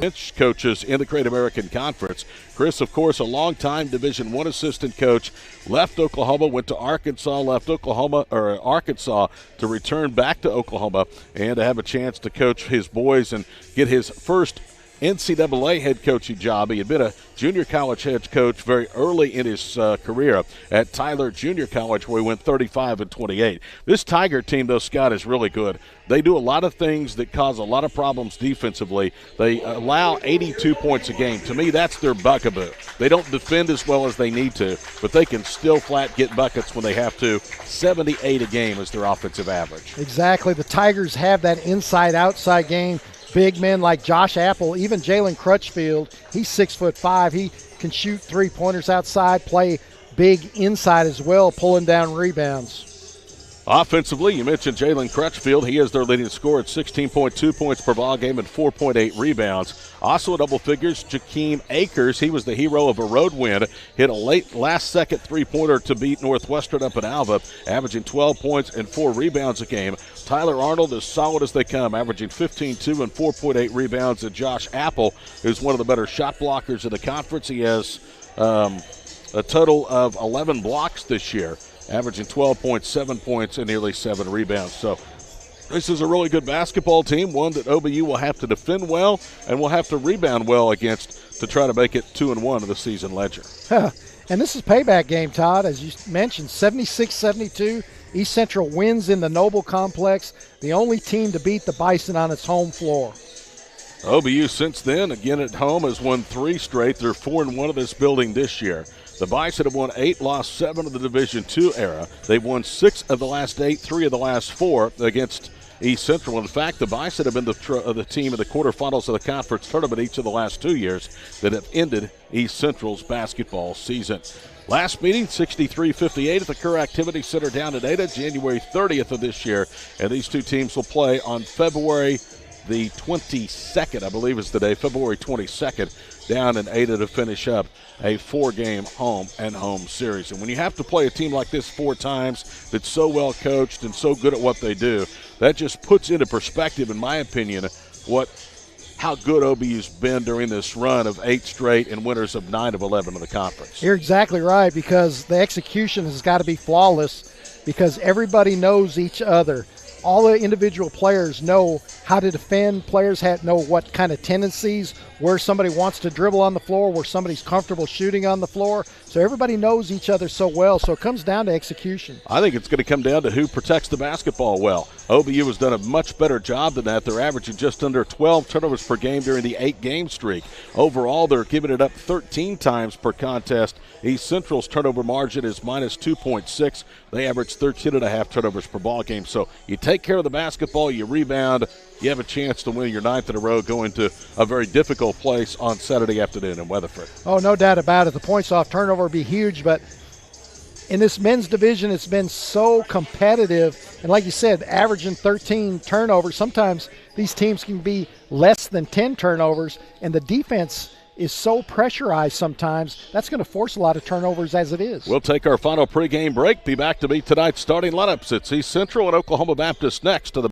bench coaches in the Great American Conference. Chris, of course, a longtime Division I assistant coach, left Oklahoma, went to Arkansas, left Arkansas to return back to Oklahoma and to have a chance to coach his boys and get his first NCAA head coaching job. He had been a junior college head coach very early in his career at Tyler Junior College, where he went 35-28. This Tiger team, though, Scott, is really good. They do a lot of things that cause a lot of problems defensively. They allow 82 points a game. To me, that's their bugaboo. They don't defend as well as they need to, but they can still flat get buckets when they have to. 78 a game is their offensive average. Exactly. The Tigers have that inside-outside game. Big men like Josh Apple, even Jalen Crutchfield, he's 6'5". He can shoot three-pointers outside, play big inside as well, pulling down rebounds. Offensively, you mentioned Jalen Crutchfield. He is their leading scorer at 16.2 points per ball game and 4.8 rebounds. Also double figures, Jakeem Akers. He was the hero of a road win. Hit a late last-second three-pointer to beat Northwestern up in Alva, averaging 12 points and 4 rebounds a game. Tyler Arnold is solid as they come, averaging 15-2 and 4.8 rebounds. And Josh Apple is one of the better shot blockers in the conference. He has a total of 11 blocks this year, averaging 12.7 points and nearly 7 rebounds. So this is a really good basketball team, one that OBU will have to defend well and will have to rebound well against to try to make it 2-1 in the season ledger. And this is payback game, Todd. As you mentioned, 76-72. East Central wins in the Noble Complex, the only team to beat the Bison on its home floor. OBU since then, again at home, has won 3 straight. They're 4-1 of this building this year. The Bison have won 8, lost 7 of the Division II era. They've won 6 of the last 8, 3 of the last 4 against East Central. In fact, the Bison have been the team in the quarterfinals of the conference tournament each of the last 2 years that have ended East Central's basketball season. Last meeting, 63-58 at the Kerr Activity Center down in Ada, January 30th of this year. And these two teams will play on February the 22nd, I believe is the day, February 22nd, down in Ada to finish up a 4-game home series. And when you have to play a team like this 4 times that's so well coached and so good at what they do, that just puts into perspective, in my opinion, how good OBU's been during this run of 8 straight and winners of 9 of 11 in the conference. You're exactly right, because the execution has got to be flawless because everybody knows each other. All the individual players know how to defend. Players know what kind of tendencies, where somebody wants to dribble on the floor, where somebody's comfortable shooting on the floor. So everybody knows each other so well. So it comes down to execution. I think it's going to come down to who protects the basketball well. OBU has done a much better job than that. They're averaging just under 12 turnovers per game during the 8-game streak. Overall, they're giving it up 13 times per contest. East Central's turnover margin is minus 2.6. They average 13.5 turnovers per ball game. So you take care of the basketball, you rebound, you have a chance to win your 9th in a row going to a very difficult place on Saturday afternoon in Weatherford. Oh, no doubt about it. The points off turnover would be huge, but in this men's division, it's been so competitive. And like you said, averaging 13 turnovers. Sometimes these teams can be less than 10 turnovers, and the defense is so pressurized sometimes, that's going to force a lot of turnovers as it is. We'll take our final pregame break. Be back to meet tonight's starting lineups. It's East Central and Oklahoma Baptist next to the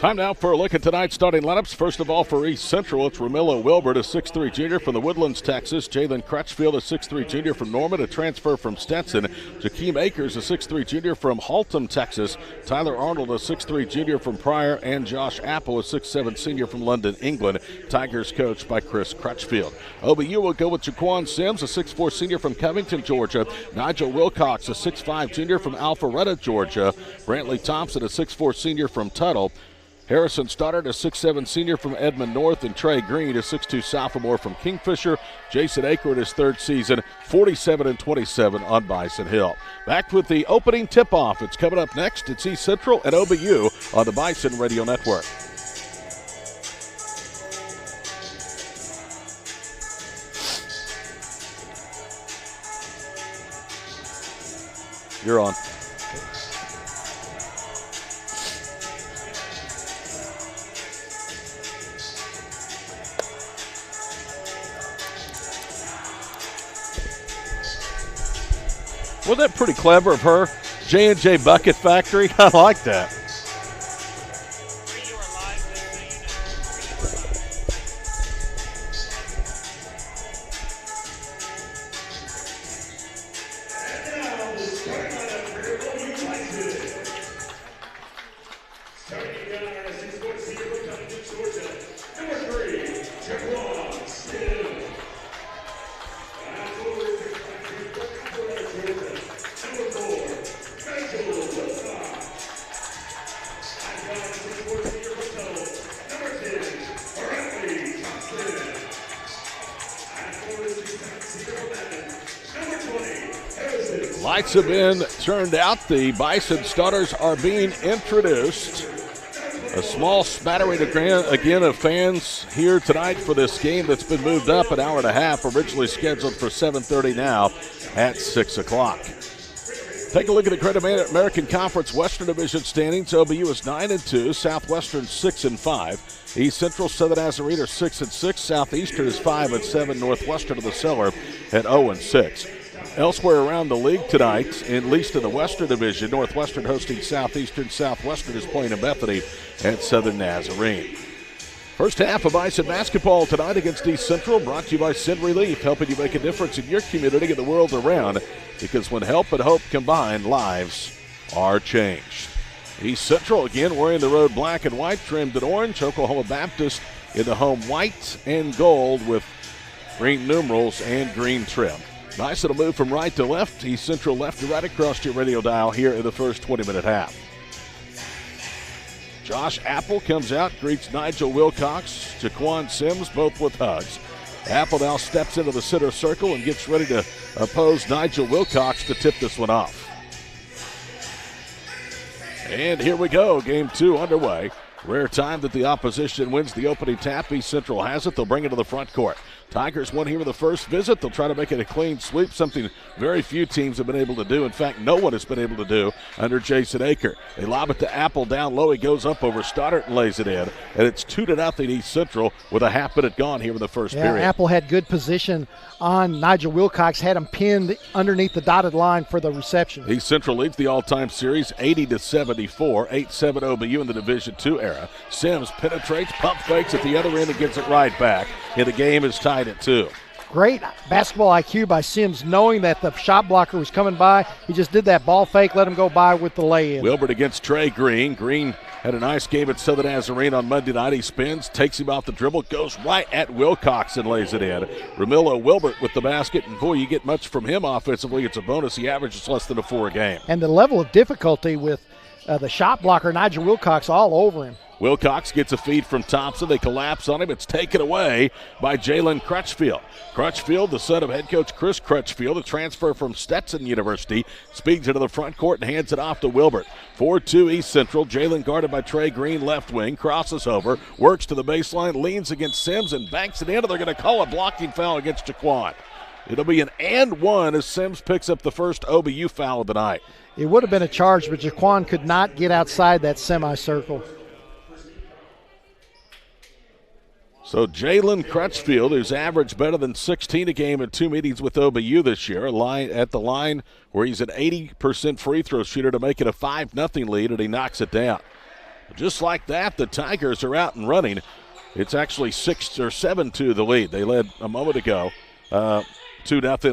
Time now for a look at tonight's starting lineups. First of all, for East Central, it's Ramilo Wilbert, a 6'3 junior from the Woodlands, Texas. Jalen Crutchfield, a 6'3 junior from Norman, a transfer from Stetson. Jakeem Akers, a 6'3 junior from Haltom, Texas. Tyler Arnold, a 6'3 junior from Pryor. And Josh Apple, a 6'7 senior from London, England. Tigers coached by Chris Crutchfield. OBU will go with Jaquan Sims, a 6'4 senior from Covington, Georgia. Nigel Wilcox, a 6'5 junior from Alpharetta, Georgia. Brantley Thompson, a 6'4 senior from Tuttle. Harrison Stoddard, a 6'7 senior from Edmond North, and Trey Green, a 6'2 sophomore from Kingfisher. Jason Aker in his third season, 47-27 on Bison Hill. Back with the opening tip-off. It's coming up next. It's East Central and OBU on the Bison Radio Network. You're on. Wasn't that pretty clever of her? J&J Bucket Factory. I like that. Lights have been turned out. The Bison starters are being introduced. A small smattering again of fans here tonight for this game that's been moved up an hour and a half, originally scheduled for 7:30, now at 6 o'clock. Take a look at the Great American Conference Western Division standings. OBU is 9-2, Southwestern 6-5. East Central, Southern Nazarene are 6-6. Southeastern is 5-7. Northwestern of the Cellar at 0-6. Elsewhere around the league tonight, at least in the Western Division, Northwestern hosting Southeastern. Southwestern is playing in Bethany at Southern Nazarene. First half of Bison basketball tonight against East Central, brought to you by Sin Relief, helping you make a difference in your community and the world around, because when help and hope combine, lives are changed. East Central again wearing the road black and white, trimmed in orange. Oklahoma Baptist in the home white and gold with green numerals and green trim. Nice little move from right to left. East Central left to right across your radio dial here in the first 20-minute half. Josh Apple comes out, greets Nigel Wilcox, Jaquan Sims, both with hugs. Apple now steps into the center circle and gets ready to oppose Nigel Wilcox to tip this one off. And here we go, game two underway. Rare time that the opposition wins the opening tap. East Central has it. They'll bring it to the front court. Tigers won here with the first visit. They'll try to make it a clean sweep, something very few teams have been able to do. In fact, no one has been able to do under Jason Aker. They lob it to Apple down low. He goes up over Stoddard and lays it in. And it's 2-0 East Central with a half minute gone here in the first period. Apple had good position on Nigel Wilcox, had him pinned underneath the dotted line for the reception. East Central leads the all-time series 80-74, 8-7 OBU in the Division II era. Sims penetrates, pump fakes at the other end and gets it right back. And the game is tied at 2. Great basketball IQ by Sims, knowing that the shot blocker was coming by. He just did that ball fake, let him go by with the lay-in. Wilbert against Trey Green. Green had a nice game at Southern Nazarene on Monday night. He spins, takes him off the dribble, goes right at Wilcox and lays it in. Ramilo Wilbert with the basket, and boy, you get much from him offensively. It's a bonus. He averages less than a 4 a game. And the level of difficulty with the shot blocker, Nigel Wilcox, all over him. Wilcox gets a feed from Thompson. They collapse on him. It's taken away by Jalen Crutchfield. Crutchfield, the son of head coach Chris Crutchfield, a transfer from Stetson University, speeds into the front court and hands it off to Wilbert. 4-2 East Central. Jalen guarded by Trey Green, left wing, crosses over, works to the baseline, leans against Sims and banks it in. They're going to call a blocking foul against Jaquan. It'll be an and one as Sims picks up the first OBU foul of the night. It would have been a charge, but Jaquan could not get outside that semicircle. So Jalen Crutchfield, who's averaged better than 16 a game in 2 meetings with OBU this year, at the line where he's an 80% free throw shooter to make it a 5-0 lead, and he knocks it down. Just like that, the Tigers are out and running. It's actually 6 or 7-2 the lead. They led a moment ago. 2-0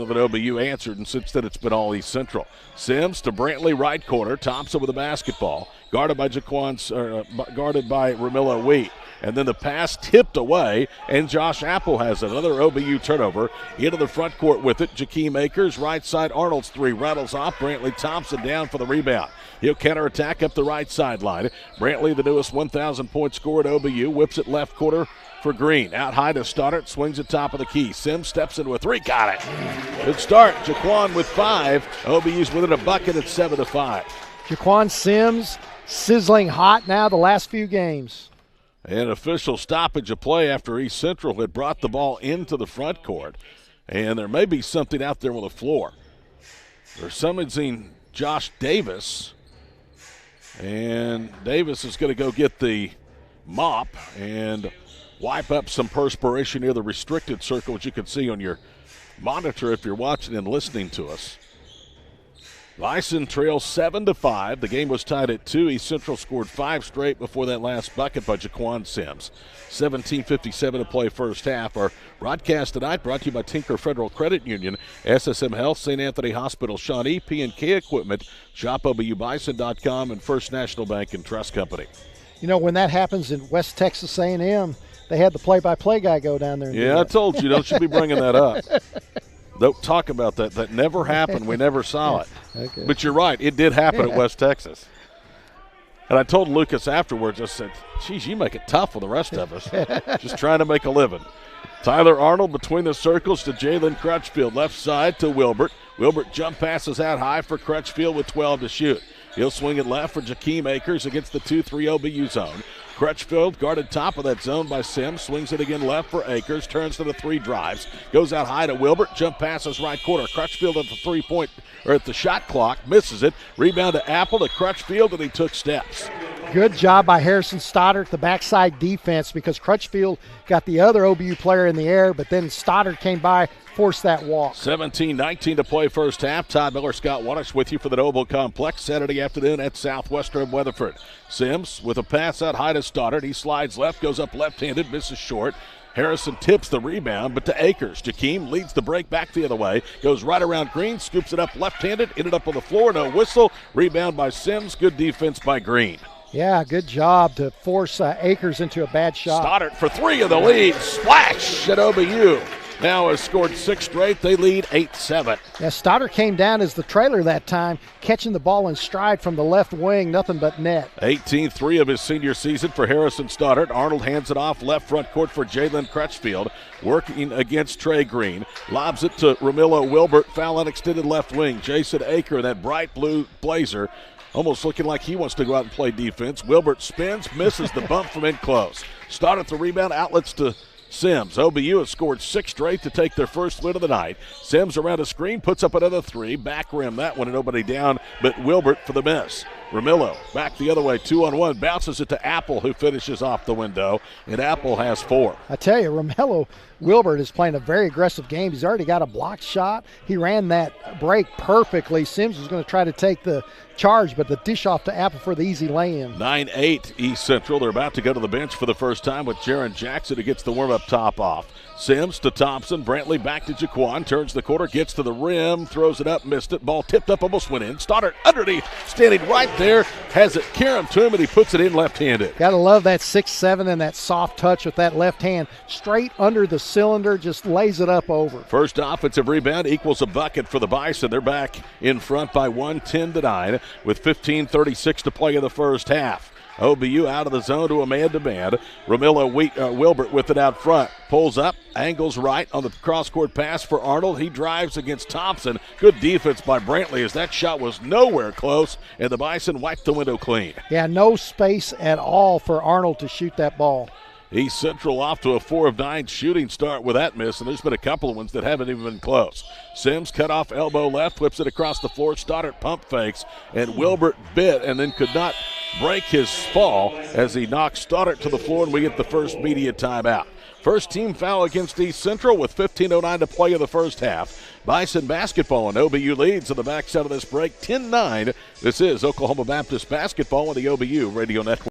that OBU answered, and since then it's been all East Central. Sims to Brantley, right corner. Thompson with the basketball. Guarded by guarded by Ramillo Wheat. And then the pass tipped away, and Josh Apple has another OBU turnover. Into the front court with it. Jakeem Akers, right side. Arnold's three rattles off. Brantley Thompson down for the rebound. He'll counterattack up the right sideline. Brantley, the newest 1,000-point scorer at OBU, whips it left quarter for Green. Out high to Stoddard, swings at top of the key. Sims steps into a three, got it. Good start. Jaquan with 5. OBU's within a bucket at 7-5. Jaquan Sims sizzling hot now the last few games. An official stoppage of play after East Central had brought the ball into the front court. And there may be something out there on the floor. They're summoning Josh Davis. And Davis is going to go get the mop and wipe up some perspiration near the restricted circle, as you can see on your monitor if you're watching and listening to us. Bison trails 7-5. The game was tied at 2. East Central scored 5 straight before that last bucket by Jaquan Sims. 17:57 to play first half. Our broadcast tonight brought to you by Tinker Federal Credit Union, SSM Health, St. Anthony Hospital, Shawnee, P&K Equipment, ShopOBUBison.com, and First National Bank and Trust Company. You know, when that happens in West Texas A&M, they had the play-by-play guy go down there and do I that. told you, don't you be bringing that up. Don't talk about that. That never happened. We never saw it. Okay. But you're right. It did happen at West Texas. And I told Lucas afterwards, I said, geez, you make it tough for the rest of us. Just trying to make a living. Tyler Arnold between the circles to Jalen Crutchfield. Left side to Wilbert. Wilbert jump passes out high for Crutchfield with 12 to shoot. He'll swing it left for Jakeem Akers against the 2-3 OBU zone. Crutchfield guarded top of that zone by Sims. Swings it again left for Akers. Turns to the 3 drives. Goes out high to Wilbert. Jump passes right corner. Crutchfield at the 3-point or at the shot clock. Misses it. Rebound to Apple to Crutchfield, and he took steps. Good job by Harrison Stoddard, the backside defense, because Crutchfield got the other OBU player in the air, but then Stoddard came by, forced that walk. 17-19 to play first half. Todd Miller, Scott Wanish with you for the Noble Complex Saturday afternoon at Southwestern Weatherford. Sims with a pass out high to Stoddard. He slides left, goes up left-handed, misses short. Harrison tips the rebound, but to Akers. Jakeem leads the break back the other way. Goes right around Green, scoops it up left-handed, ended up on the floor, no whistle. Rebound by Sims, good defense by Green. Yeah, good job to force Akers into a bad shot. Stoddard for 3 of the lead. Splash at OBU. Now has scored 6 straight. They lead 8-7. Yeah, Stoddard came down as the trailer that time, catching the ball in stride from the left wing, nothing but net. 18-3 of his senior season for Harrison Stoddard. Arnold hands it off left front court for Jalen Crutchfield, working against Trey Green. Lobs it to Ramillo Wilbert, foul on extended left wing. Jason Aker, that bright blue blazer, almost looking like he wants to go out and play defense. Wilbert spins, misses the bump from in close. Stoddard the rebound, outlets to Sims. OBU has scored 6 straight to take their first win of the night. Sims around a screen, puts up another 3. Back rim that one and nobody down but Wilbert for the miss. Ramillo back the other way, 2-on-1, bounces it to Apple, who finishes off the window, and Apple has 4. I tell you, Ramillo Wilbert is playing a very aggressive game. He's already got a blocked shot. He ran that break perfectly. Sims was going to try to take the charge, but the dish off to Apple for the easy lay-in. 9-8 East Central. They're about to go to the bench for the first time with Jaron Jackson, who gets the warm-up top off. Sims to Thompson. Brantley back to Jaquan. Turns the corner, gets to the rim, throws it up, missed it. Ball tipped up, almost went in. Stoddard underneath, standing right there, has it carry to him, and he puts it in left-handed. Gotta love that 6'7" and that soft touch with that left hand. Straight under the cylinder, just lays it up over. First offensive rebound equals a bucket for the Bison. They're back in front by 1, 10-9, with 15:36 to play in the first half. OBU out of the zone to a man-to-man. Ramillo Wilbert with it out front. Pulls up, angles right on the cross-court pass for Arnold. He drives against Thompson. Good defense by Brantley as that shot was nowhere close, and the Bison wiped the window clean. Yeah, no space at all for Arnold to shoot that ball. East Central off to a 4 of 9 shooting start with that miss, and there's been a couple of ones that haven't even been close. Sims cut off elbow left, whips it across the floor. Stoddard pump fakes, and Wilbert bit and then could not break his fall as he knocks Stoddard to the floor, and we get the first media timeout. First team foul against East Central with 15:09 to play in the first half. Bison basketball and OBU leads on the backside of this break, 10-9. This is Oklahoma Baptist basketball on the OBU Radio Network.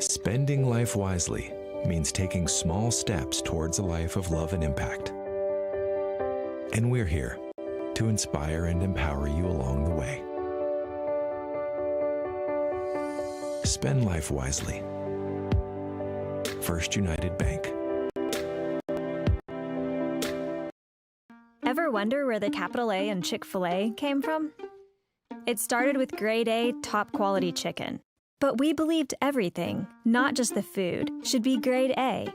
Spending life wisely means taking small steps towards a life of love and impact. And we're here to inspire and empower you along the way. Spend life wisely. First United Bank. Ever wonder where the capital A in Chick-fil-A came from? It started with grade A, top quality chicken. But we believed everything, not just the food, should be grade A.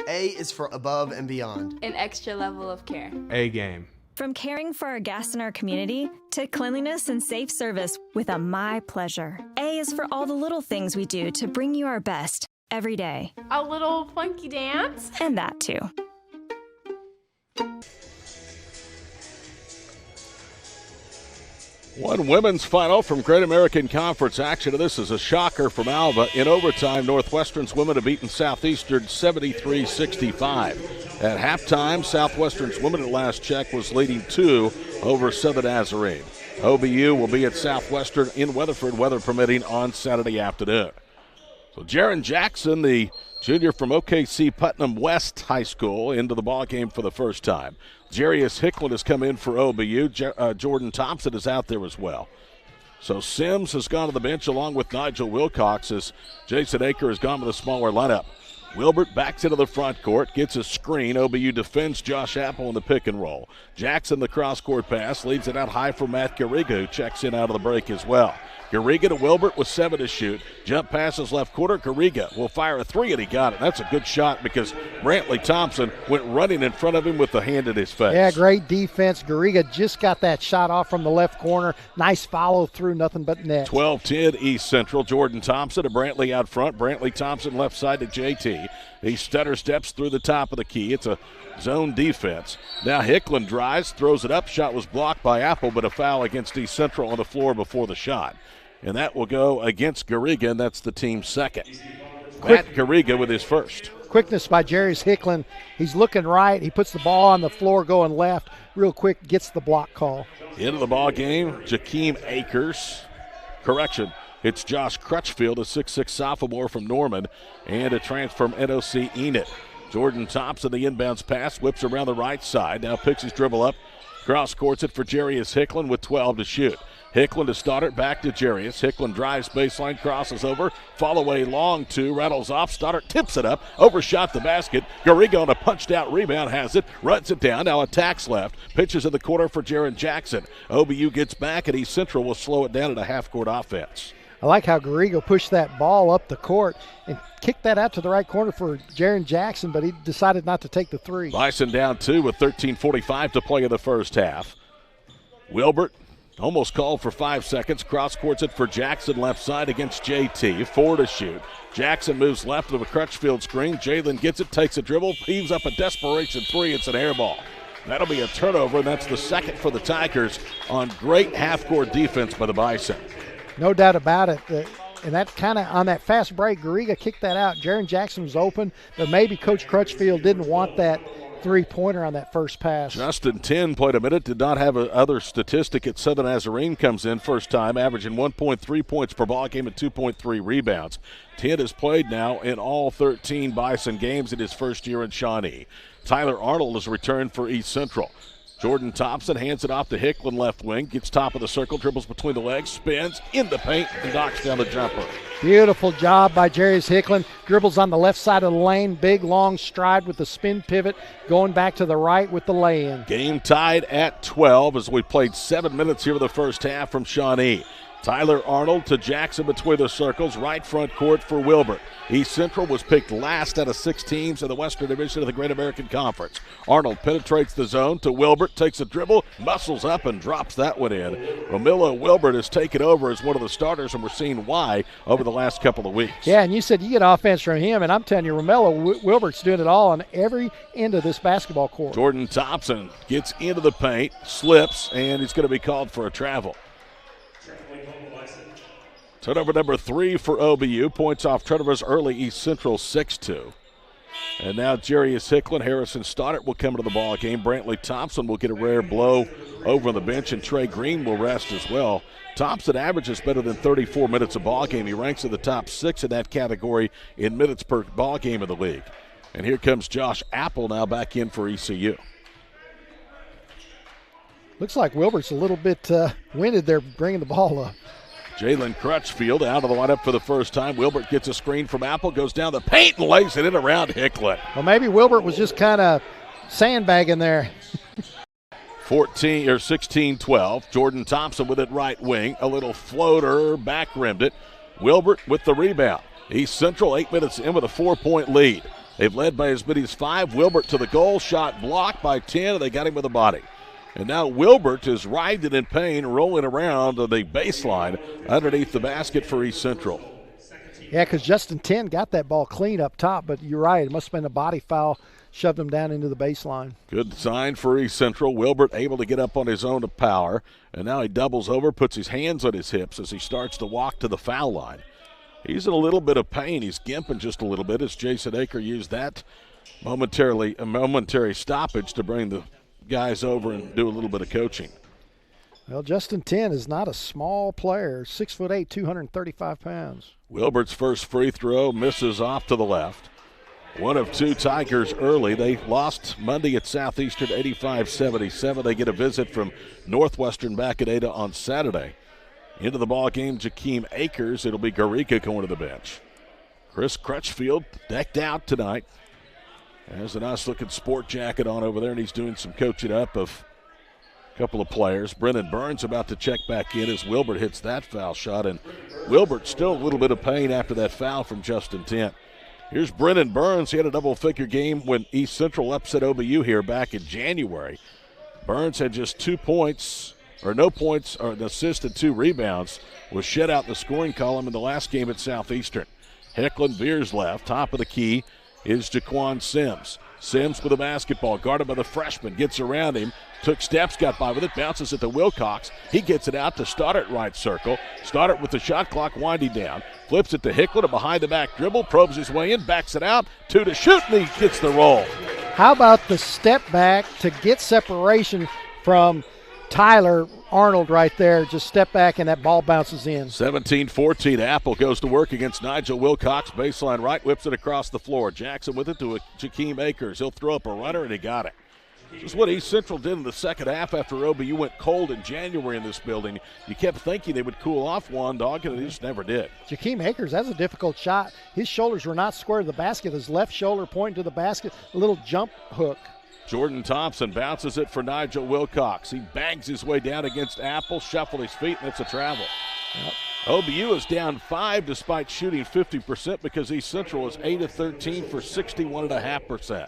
A is for above and beyond. An extra level of care. A game. From caring for our guests in our community to cleanliness and safe service with a My Pleasure. A is for all the little things we do to bring you our best every day. A little funky dance. And that too. One women's final from Great American Conference action. This is a shocker from Alva. In overtime, Northwestern's women have beaten Southeastern 73-65. At halftime, Southwestern's women at last check was leading 2 over Southern Nazarene. OBU will be at Southwestern in Weatherford, weather permitting, on Saturday afternoon. So Jaron Jackson, the junior from OKC Putnam West High School, into the ballgame for the first time. Jarius Hicklin has come in for OBU. Jordan Thompson is out there as well. So Sims has gone to the bench along with Nigel Wilcox as Jason Aker has gone with a smaller lineup. Wilbert backs into the front court, gets a screen. OBU defends Josh Apple in the pick and roll. Jackson, the cross-court pass, leads it out high for Matt Garriga, who checks in out of the break as well. Garriga to Wilbert with 7 to shoot. Jump passes left quarter. Garriga will fire a 3, and he got it. That's a good shot because Brantley Thompson went running in front of him with the hand in his face. Yeah, great defense. Garriga just got that shot off from the left corner. Nice follow through, nothing but net. 12-10 East Central. Jordan Thompson to Brantley out front. Brantley Thompson left side to JT. He stutter steps through the top of the key. It's a zone defense. Now Hicklin drives, throws it up. Shot was blocked by Apple, but a foul against East Central on the floor before the shot. And that will go against Garriga, and that's the team's second. Matt Garriga with his first. Quickness by Jarius Hicklin. He's looking right. He puts the ball on the floor going left. Real quick, gets the block call. Into the ball game, Jakeem Akers. Correction, it's Josh Crutchfield, a 6'6 sophomore from Norman, and a transfer from NOC Enid. Jordan Thompson, the inbounds pass, whips around the right side. Now picks his dribble up. Cross courts it for Jarius Hicklin with 12 to shoot. Hicklin to Stoddard, back to Jarius. Hicklin drives baseline, crosses over. Fall away long 2, rattles off. Stoddard tips it up, overshot the basket. Garriga on a punched out rebound has it, runs it down, now attacks left. Pitches in the corner for Jaron Jackson. OBU gets back, and East Central will slow it down at a half-court offense. I like how Garriga pushed that ball up the court and kicked that out to the right corner for Jaron Jackson, but he decided not to take the 3. Bison down 2 with 13:45 to play in the first half. Wilbert almost called for 5 seconds. Cross courts it for Jackson left side against JT. 4 to shoot. Jackson moves left with a Crutchfield screen. Jalen gets it, takes a dribble, heaves up a desperation 3. It's an air ball. That'll be a turnover, and that's the second for the Tigers on great half-court defense by the Bison. No doubt about it. And that kind of, on that fast break, Garriga kicked that out. Jaron Jackson was open, but maybe Coach Crutchfield didn't want that three-pointer on that first pass. Justin 10 played a minute, did not have other statistic at Southern Nazarene, comes in first time, averaging 1.3 points per ball game and 2.3 rebounds. 10 has played now in all 13 Bison games in his first year in Shawnee. Tyler Arnold has returned for East Central. Jordan Thompson hands it off to Hicklin left wing, gets top of the circle, dribbles between the legs, spins in the paint, and knocks down the jumper. Beautiful job by Jarius Hicklin. Dribbles on the left side of the lane, big long stride with the spin pivot, going back to the right with the lay-in. Game tied at 12 as we played 7 minutes here in the first half from Shawnee. Tyler Arnold to Jackson between the circles, right front court for Wilbert. East Central was picked last out of 6 teams in the Western Division of the Great American Conference. Arnold penetrates the zone to Wilbert, takes a dribble, muscles up, and drops that one in. Romillo Wilbert has taken over as one of the starters, and we're seeing why over the last couple of weeks. Yeah, and you said you get offense from him, and I'm telling you, Romillo Wilbert's doing it all on every end of this basketball court. Jordan Thompson gets into the paint, slips, and he's going to be called for a travel. Turnover number 3 for OBU. Points off turnovers early. East Central 6-2. And now Jarius Hicklin, Harrison Stoddard will come into the ball game. Brantley Thompson will get a rare blow over on the bench, and Trey Green will rest as well. Thompson averages better than 34 minutes a ball game. He ranks in the top 6 in that category in minutes per ball game in the league. And here comes Josh Apple now back in for ECU. Looks like Wilbert's a little bit winded there bringing the ball up. Jalen Crutchfield out of the lineup for the first time. Wilbert gets a screen from Apple, goes down the paint and lays it in around Hicklin. Well, maybe Wilbert was just kind of sandbagging there. 16-12. Jordan Thompson with it right wing. A little floater, back rimmed it. Wilbert with the rebound. East Central 8 minutes in with a 4-point lead. They've led by as many as 5. Wilbert to the goal, shot blocked by 10, and they got him with a body. And now Wilbert is writhing in pain, rolling around the baseline underneath the basket for East Central. Yeah, because Justin 10 got that ball clean up top, but you're right. It must have been a body foul, shoved him down into the baseline. Good sign for East Central. Wilbert able to get up on his own to power, and now he doubles over, puts his hands on his hips as he starts to walk to the foul line. He's in a little bit of pain. He's gimping just a little bit as Jason Aker used that momentary stoppage to bring the guys over and do a little bit of coaching. Well, Justin 10 is not a small player, 6'8", 235 pounds. Wilbert's first free throw misses off to the left. One of 2 Tigers early. They lost Monday at Southeastern 85-77. They get a visit from Northwestern back at Ada on Saturday. Into the ball game, Jakeem Akers. It'll be Garika going to the bench. Chris Crutchfield decked out tonight. Has a nice-looking sport jacket on over there, and he's doing some coaching up of a couple of players. Brennan Burns about to check back in as Wilbert hits that foul shot, and Wilbert still a little bit of pain after that foul from Justin Tent. Here's Brennan Burns. He had a double-figure game when East Central upset OBU here back in January. Burns had just 2 points, or no points, or an assist and 2 rebounds, was shut out in the scoring column in the last game at Southeastern. Hecklin veers left, top of the key is Jaquan Sims. Sims with a basketball, guarded by the freshman, gets around him, took steps, got by with it, bounces it to Wilcox. He gets it out to Stoddard right circle. Stoddard with the shot clock winding down, flips it to Hicklin, a behind-the-back dribble, probes his way in, backs it out, 2 to shoot, and he gets the roll. How about the step back to get separation from Tyler Arnold right there? Just step back and that ball bounces in. 17-14. Apple goes to work against Nigel Wilcox. Baseline right, whips it across the floor. Jackson with it to Jakeem Akers. He'll throw up a runner, and he got it. This is what East Central did in the second half after OBU went cold in January in this building. You kept thinking they would cool off one dog, and they just never did. Jakeem Akers, that's a difficult shot. His shoulders were not square to the basket. His left shoulder pointing to the basket, a little jump hook. Jordan Thompson bounces it for Nigel Wilcox. He bangs his way down against Apple, shuffled his feet, and it's a travel. Yep. OBU is down 5 despite shooting 50% because East Central is 8 of 13 for 61.5%.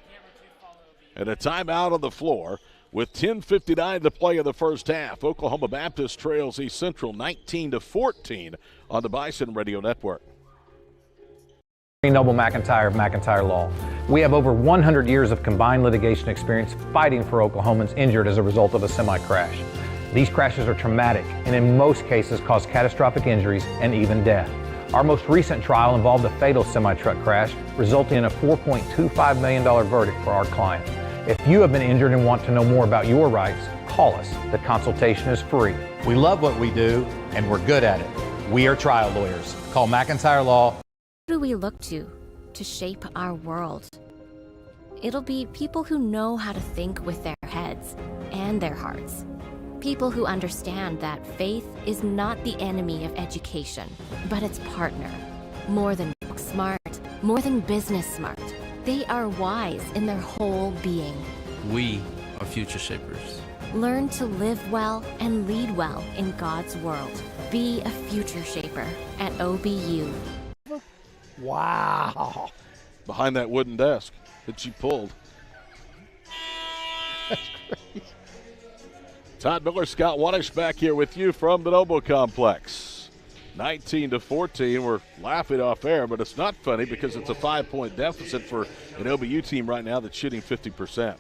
And a timeout on the floor with 10:59 to play in the first half. Oklahoma Baptist trails East Central 19-14 on the Bison Radio Network. Noble McIntyre of McIntyre Law. We have over 100 years of combined litigation experience fighting for Oklahomans injured as a result of a semi-crash. These crashes are traumatic and in most cases cause catastrophic injuries and even death. Our most recent trial involved a fatal semi-truck crash, resulting in a $4.25 million verdict for our client. If you have been injured and want to know more about your rights, call us. The consultation is free. We love what we do and we're good at it. We are trial lawyers. Call McIntyre Law. Who do we look to shape our world? It'll be people who know how to think with their heads and their hearts. People who understand that faith is not the enemy of education, but its partner. More than book smart, more than business smart. They are wise in their whole being. We are future shapers. Learn to live well and lead well in God's world. Be a future shaper at OBU. Wow. Behind that wooden desk that she pulled. That's crazy. Todd Miller, Scott Wanish back here with you from the Noble Complex. 19-14. We're laughing off air, but it's not funny because it's a 5-point deficit for an OBU team right now that's shooting 50%.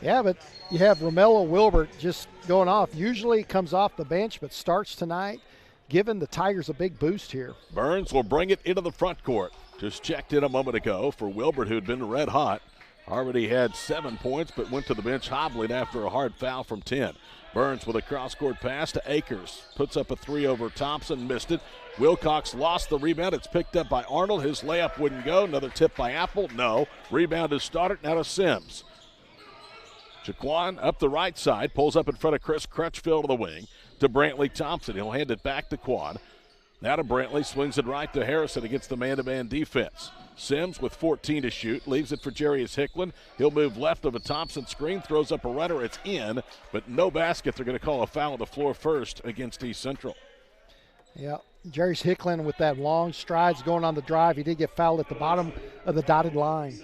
Yeah, but you have Romello Wilbert just going off. Usually comes off the bench, but starts tonight, giving the Tigers a big boost here. Burns will bring it into the front court. just checked in a moment ago for Wilbert, who'd been red hot. Already had 7 points, but went to the bench hobbling after a hard foul from 10. Burns with a cross-court pass to Akers. Puts up a three over Thompson, missed it. Wilcox lost the rebound. It's picked up by Arnold. His layup wouldn't go. Another tip by Apple. No. Rebound is Stoddard. Now to Sims. Jaquan up the right side. Pulls up in front of Chris Crutchfield to the wing. To Brantley Thompson. He'll hand it back to Quad. Now to Brantley. Swings it right to Harrison against the man-to-man defense. Sims with 14 to shoot. Leaves it for Jarius Hicklin. He'll move left of a Thompson screen. Throws up a runner. It's in, but no basket. They're going to call a foul on the floor first against East Central. Yeah, Jarius Hicklin with that long strides going on the drive. He did get fouled at the bottom of the dotted line.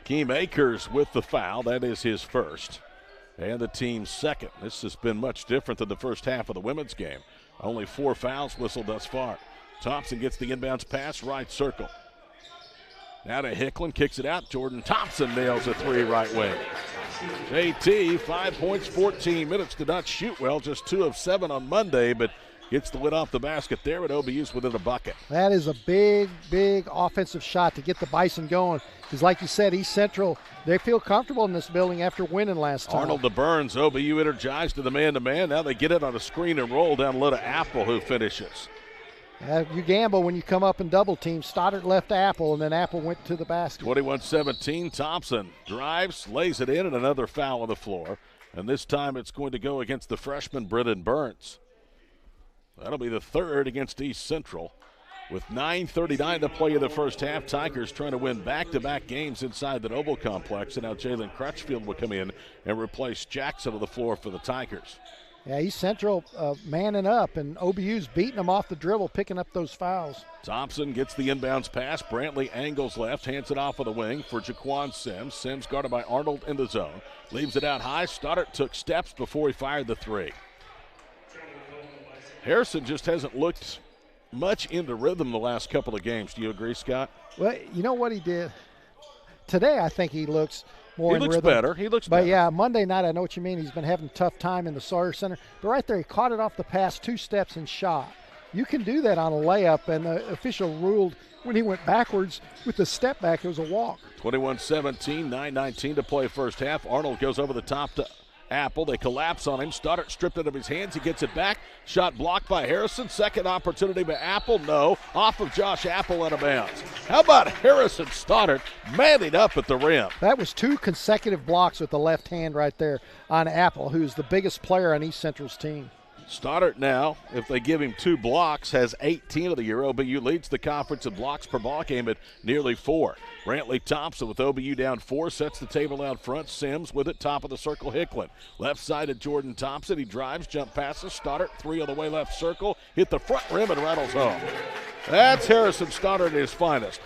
Jakeem Akers with the foul. That is his first. And the team's second. This has been much different than the first half of the women's game. Only 4 fouls whistled thus far. Thompson gets the inbounds pass, right circle. Now to Hicklin, kicks it out. Jordan Thompson nails a three right wing. JT, 5 points, 14 minutes, did not shoot well, just 2 of 7 on Monday, but gets the lid off the basket there, and OBU's within a bucket. That is a big, big offensive shot to get the Bison going. Because like you said, East Central, they feel comfortable in this building after winning last time. Arnold to Burns, OBU energized to the man-to-man. Now they get it on a screen and roll down low to Apple, who finishes. You gamble when you come up and double team. Stoddard left Apple, and then Apple went to the basket. 21-17, Thompson drives, lays it in, and another foul on the floor. And this time it's going to go against the freshman, Brendan Burns. That'll be the third against East Central. With 9:39 to play in the first half, Tigers trying to win back-to-back games inside the Noble Complex. And now Jalen Crutchfield will come in and replace Jackson on the floor for the Tigers. Yeah, East Central manning up, and OBU's beating them off the dribble, picking up those fouls. Thompson gets the inbounds pass. Brantley angles left, hands it off of the wing for Jaquan Sims. Sims guarded by Arnold in the zone. Leaves it out high. Stoddard took steps before he fired the three. Harrison just hasn't looked much into rhythm the last couple of games. Do you agree, Scott? Well, you know what he did? Today I think he looks more in rhythm. He looks better. But, yeah, Monday night I know what you mean. He's been having a tough time in the Sawyer Center. But right there he caught it off the pass, 2 steps, and shot. You can do that on a layup, and the official ruled when he went backwards with the step back, it was a walk. 21-17, 9:19 to play first half. Arnold goes over the top to Apple. They collapse on him. Stoddard stripped it out of his hands. He gets it back. Shot blocked by Harrison. Second opportunity by Apple. No. Off of Josh Apple out of bounds. How about Harrison Stoddard manning up at the rim? That was 2 consecutive blocks with the left hand right there on Apple, who's the biggest player on East Central's team. Stoddard now, if they give him 2 blocks, has 18 of the year. OBU leads the conference in blocks per ball game at nearly 4. Brantley Thompson with OBU down 4, sets the table out front. Sims with it, top of the circle, Hicklin. Left side of Jordan Thompson. He drives, jump passes. Stoddard, 3 on the way left circle. Hit the front rim and rattles home. That's Harrison Stoddard at his finest.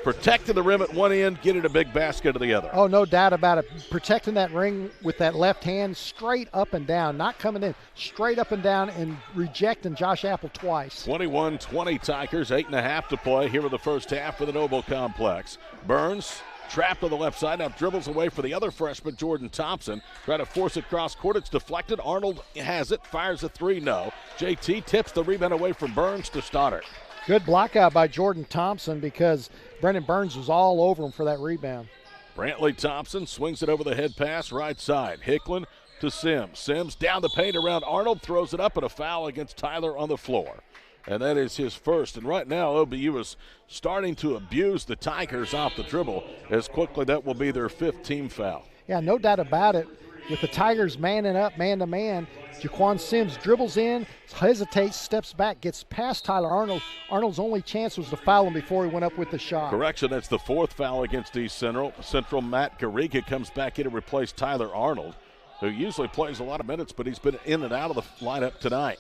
Protecting the rim at one end, getting a big basket at the other. Oh, no doubt about it. Protecting that ring with that left hand straight up and down, not coming in, straight up and down and rejecting Josh Apple twice. 21-20 Tigers, 8.5 to play here in the first half for the Noble Complex. Burns trapped on the left side, now dribbles away for the other freshman, Jordan Thompson. Try to force it cross court, it's deflected. Arnold has it, fires a 3, no. JT tips the rebound away from Burns to Stoddard. Good block out by Jordan Thompson because Brendan Burns was all over him for that rebound. Brantley Thompson swings it over the head pass right side. Hicklin to Sims. Sims down the paint around Arnold, throws it up, and a foul against Tyler on the floor. And that is his first. And right now, OBU is starting to abuse the Tigers off the dribble as quickly that will be their 5th team foul. Yeah, no doubt about it. With the Tigers manning up man-to-man, Jaquan Sims dribbles in, hesitates, steps back, gets past Tyler Arnold. Arnold's only chance was to foul him before he went up with the shot. Correction, that's the 4th foul against East Central. Matt Garriga comes back in to replace Tyler Arnold, who usually plays a lot of minutes, but he's been in and out of the lineup tonight.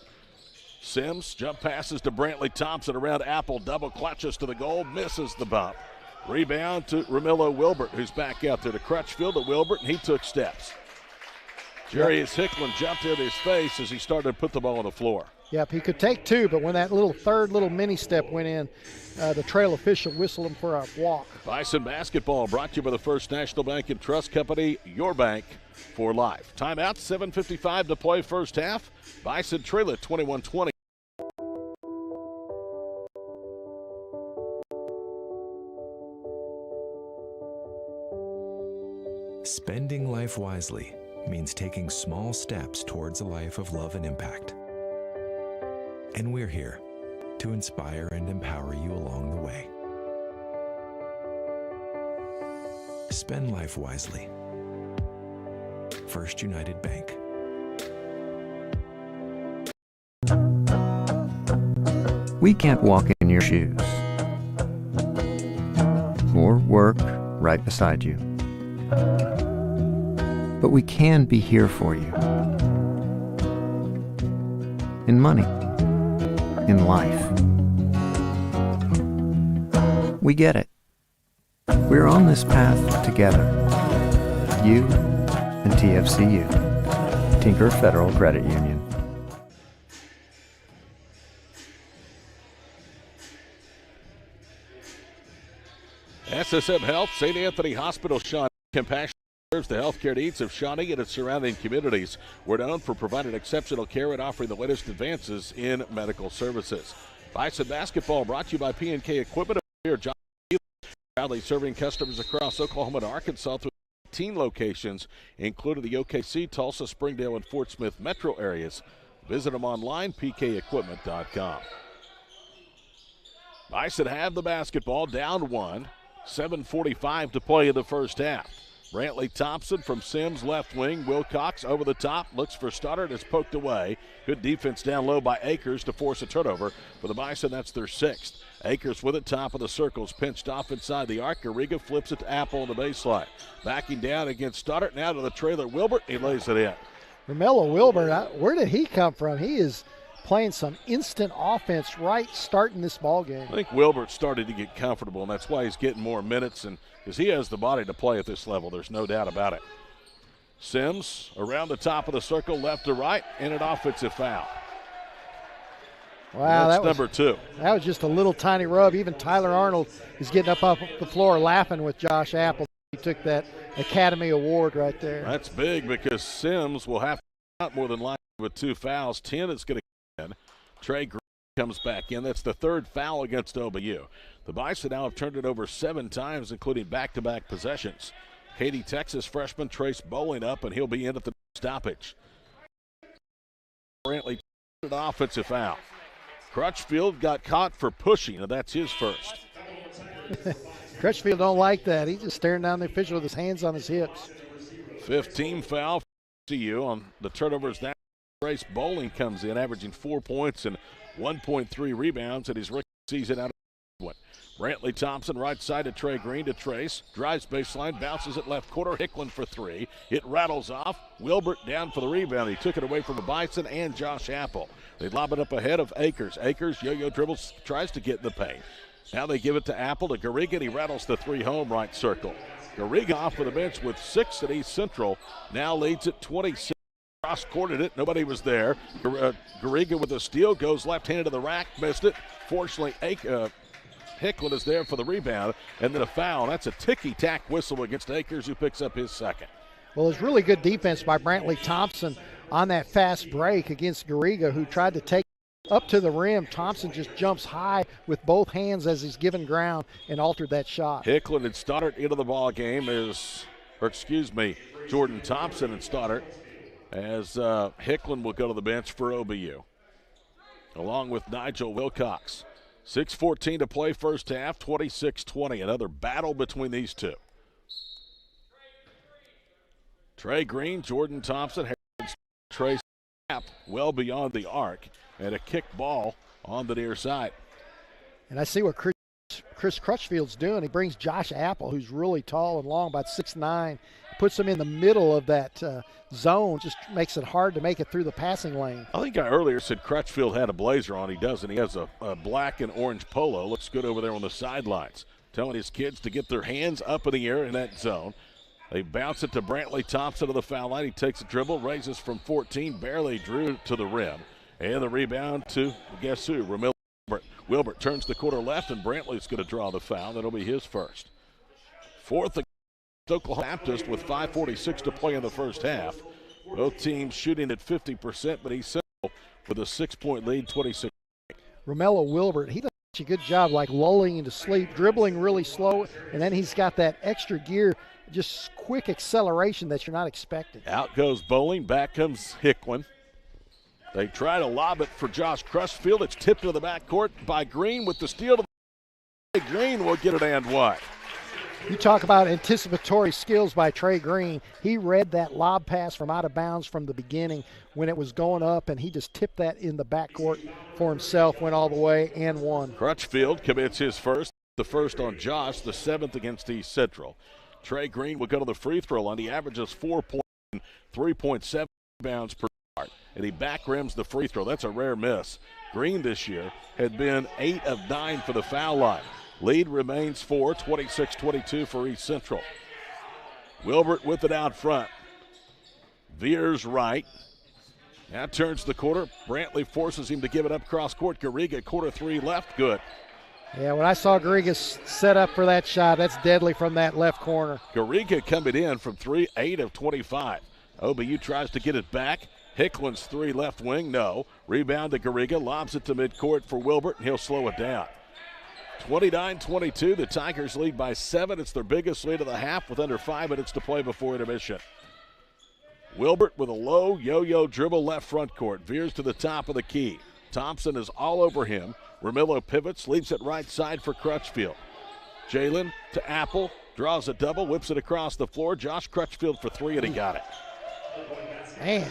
Sims jump passes to Brantley Thompson around Apple, double clutches to the goal, misses the bump. Rebound to Ramilo Wilbert, who's back out there to Crutchfield to Wilbert, and he took steps. Jarius Hicklin jumped in his face as he started to put the ball on the floor. Yep, he could take 2, but when that third mini step went in, the trail official whistled him for a walk. Bison basketball brought to you by the First National Bank and Trust Company, your bank for life. Timeout, 7:55 to play first half. Bison trail at 21-20. Spending life wisely means taking small steps towards a life of love and impact. And we're here to inspire and empower you along the way. Spend life wisely. First United Bank. We can't walk in your shoes or work right beside you, but we can be here for you in money, in life. We get it. We're on this path together, you and TFCU, Tinker Federal Credit Union. SSM Health, St. Anthony Hospital, Shawnee. Compassion serves the healthcare needs of Shawnee and its surrounding communities. We're known for providing exceptional care and offering the latest advances in medical services. Bison Basketball brought to you by P&K Equipment. Here, John proudly serving customers across Oklahoma and Arkansas through 18 locations, including the OKC, Tulsa, Springdale, and Fort Smith metro areas. Visit them online, pkequipment.com. Bison have the basketball, down one. 7:45 to play in the first half. Brantley Thompson from Sims, left wing. Wilcox over the top, looks for Stoddard, is poked away. Good defense down low by Akers to force a turnover. For the Bison, that's their sixth. Akers with it, top of the circles, pinched off inside the arc. Garriga flips it to Apple on the baseline. Backing down against Stoddard, now to the trailer. Wilbert, he lays it in. Romello Wilbert, where did he come from? He is playing some instant offense right starting this ball game. I think Wilbert started to get comfortable, and that's why he's getting more minutes, and because he has the body to play at this level. There's no doubt about it. Sims around the top of the circle, left to right, and an offensive foul. Wow, that's number two. That was just a little tiny rub. Even Tyler Arnold is getting up off the floor laughing with Josh Apple. He took that Academy Award right there. That's big because Sims will have to out more than likely with 2 fouls. 10 is going to in. Trey Green comes back in. That's the third foul against OBU. The Bison now have turned it over 7 times, including back-to-back possessions. Katy, Texas freshman Trace Bowling up, and he'll be in at the stoppage. Brantley, an offensive foul. Crutchfield got caught for pushing, and that's his first. Crutchfield don't like that. He's just staring down the official with his hands on his hips. 15 foul for CU on the turnovers. That Trace Bowling comes in, averaging 4 points and 1.3 rebounds, and his rookie season out of one. Brantley Thompson, right side to Trey Green to Trace. Drives baseline, bounces it left corner. Hicklin for 3. It rattles off. Wilbert down for the rebound. He took it away from the Bison and Josh Apple. They lob it up ahead of Akers. Akers, yo-yo dribbles, tries to get in the paint. Now they give it to Apple to Garriga, and he rattles the 3 home right circle. Garriga off of the bench with 6 at East Central. Now leads at 26. Cross-courted it. Nobody was there. Garriga with a steal goes left-handed to the rack. Missed it. Fortunately, Hicklin is there for the rebound. And then a foul. That's a ticky-tack whistle against Akers, who picks up his second. Well, it's really good defense by Brantley Thompson on that fast break against Garriga, who tried to take up to the rim. Thompson just jumps high with both hands as he's given ground and altered that shot. Hicklin and Stoddard into the ball game Jordan Thompson and Stoddard, as Hicklin will go to the bench for OBU, along with Nigel Wilcox. 6:14 to play first half, 26-20. Another battle between these two. Trey Green, Jordan Thompson, Trey Snap well beyond the arc, and a kick ball on the near side. And I see what Chris Crutchfield's doing. He brings Josh Apple, who's really tall and long, about 6'9", puts him in the middle of that zone, just makes it hard to make it through the passing lane. I think I earlier said Crutchfield had a blazer on. He doesn't. He has a black and orange polo. Looks good over there on the sidelines. Telling his kids to get their hands up in the air in that zone. They bounce it to Brantley Thompson to the foul line. He takes a dribble, raises from 14, barely drew to the rim. And the rebound to, guess who, Romello Wilbert. Wilbert turns the quarter left, and Brantley's going to draw the foul. That'll be his first. Fourth against Oklahoma Baptist with 5:46 to play in the first half. Both teams shooting at 50%, but he's with a 6-point lead, 26. Romello Wilbert, he does a good job like lulling into sleep, dribbling really slow, and then he's got that extra gear just quick acceleration that you're not expecting. Out goes Bowling. Back comes Hicklin. They try to lob it for Josh Crutchfield. It's tipped to the backcourt by Green with the steal. Green will get it and one. You talk about anticipatory skills by Trey Green. He read that lob pass from out of bounds from the beginning when it was going up, and he just tipped that in the backcourt for himself, went all the way, and won. Crutchfield commits his first, the first on Josh, the 7th against East Central. Trey Green will go to the free throw line. He averages 4 points, 3.7 rebounds per yard, and he back rims the free throw. That's a rare miss. Green this year had been 8 of 9 for the foul line. Lead remains 4, 26-22 for East Central. Wilbert with it out front. Veers right. Now turns the quarter. Brantley forces him to give it up cross court. Garriga, quarter 3 left, good. Yeah, when I saw Garriga set up for that shot, that's deadly from that left corner. Garriga coming in from 3, 8 of 25. OBU tries to get it back. Hicklin's 3 left wing, no. Rebound to Garriga, lobs it to midcourt for Wilbert, and he'll slow it down. 29-22, the Tigers lead by 7. It's their biggest lead of the half with under 5 minutes to play before intermission. Wilbert with a low yo-yo dribble left front court. Veers to the top of the key. Thompson is all over him. Ramillo pivots, leaves it right side for Crutchfield. Jalen to Apple, draws a double, whips it across the floor. Josh Crutchfield for 3, and he got it. Man,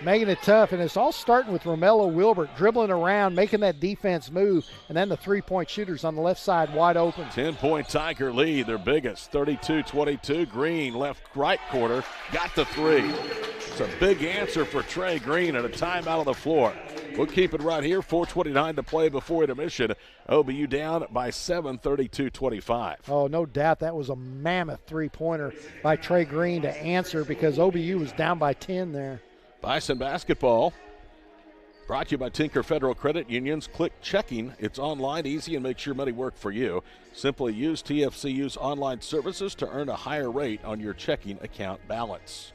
making it tough, and it's all starting with Romello Wilbert dribbling around, making that defense move, and then the three-point shooters on the left side wide open. 10-point Tiger lead, their biggest, 32-22. Green left-right quarter, got the 3. It's a big answer for Trey Green and a timeout on the floor. We'll keep it right here, 4:29 to play before intermission. OBU down by 7, 32-25. Oh, no doubt that was a mammoth three-pointer by Trey Green to answer because OBU was down by 10 there. Bison basketball brought to you by Tinker Federal Credit Unions. Click checking. It's online, easy, and makes your money work for you. Simply use TFCU's online services to earn a higher rate on your checking account balance.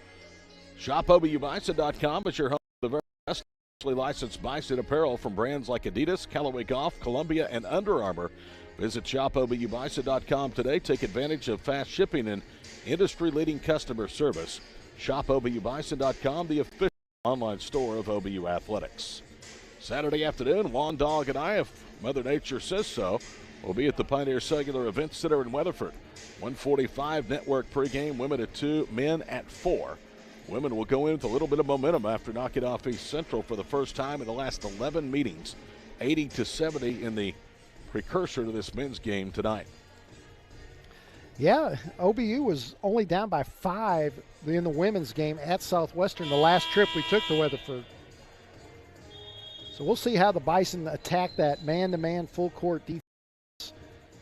ShopOBUBison.com is your home for the very best licensed Bison apparel from brands like Adidas, Callaway Golf, Columbia, and Under Armour. Visit ShopOBUBison.com today. Take advantage of fast shipping and industry-leading customer service. ShopOBUBison.com, the official online store of OBU Athletics. Saturday afternoon, Juan Dog and I, if Mother Nature says so, will be at the Pioneer Cellular Event Center in Weatherford. 1:45 network pregame, women at 2, men at 4. Women will go in with a little bit of momentum after knocking off East Central for the first time in the last 11 meetings. 80-70 in the precursor to this men's game tonight. Yeah, OBU was only down by 5 in the women's game at Southwestern the last trip we took to Weatherford. So we'll see how the Bison attack that man-to-man full-court defense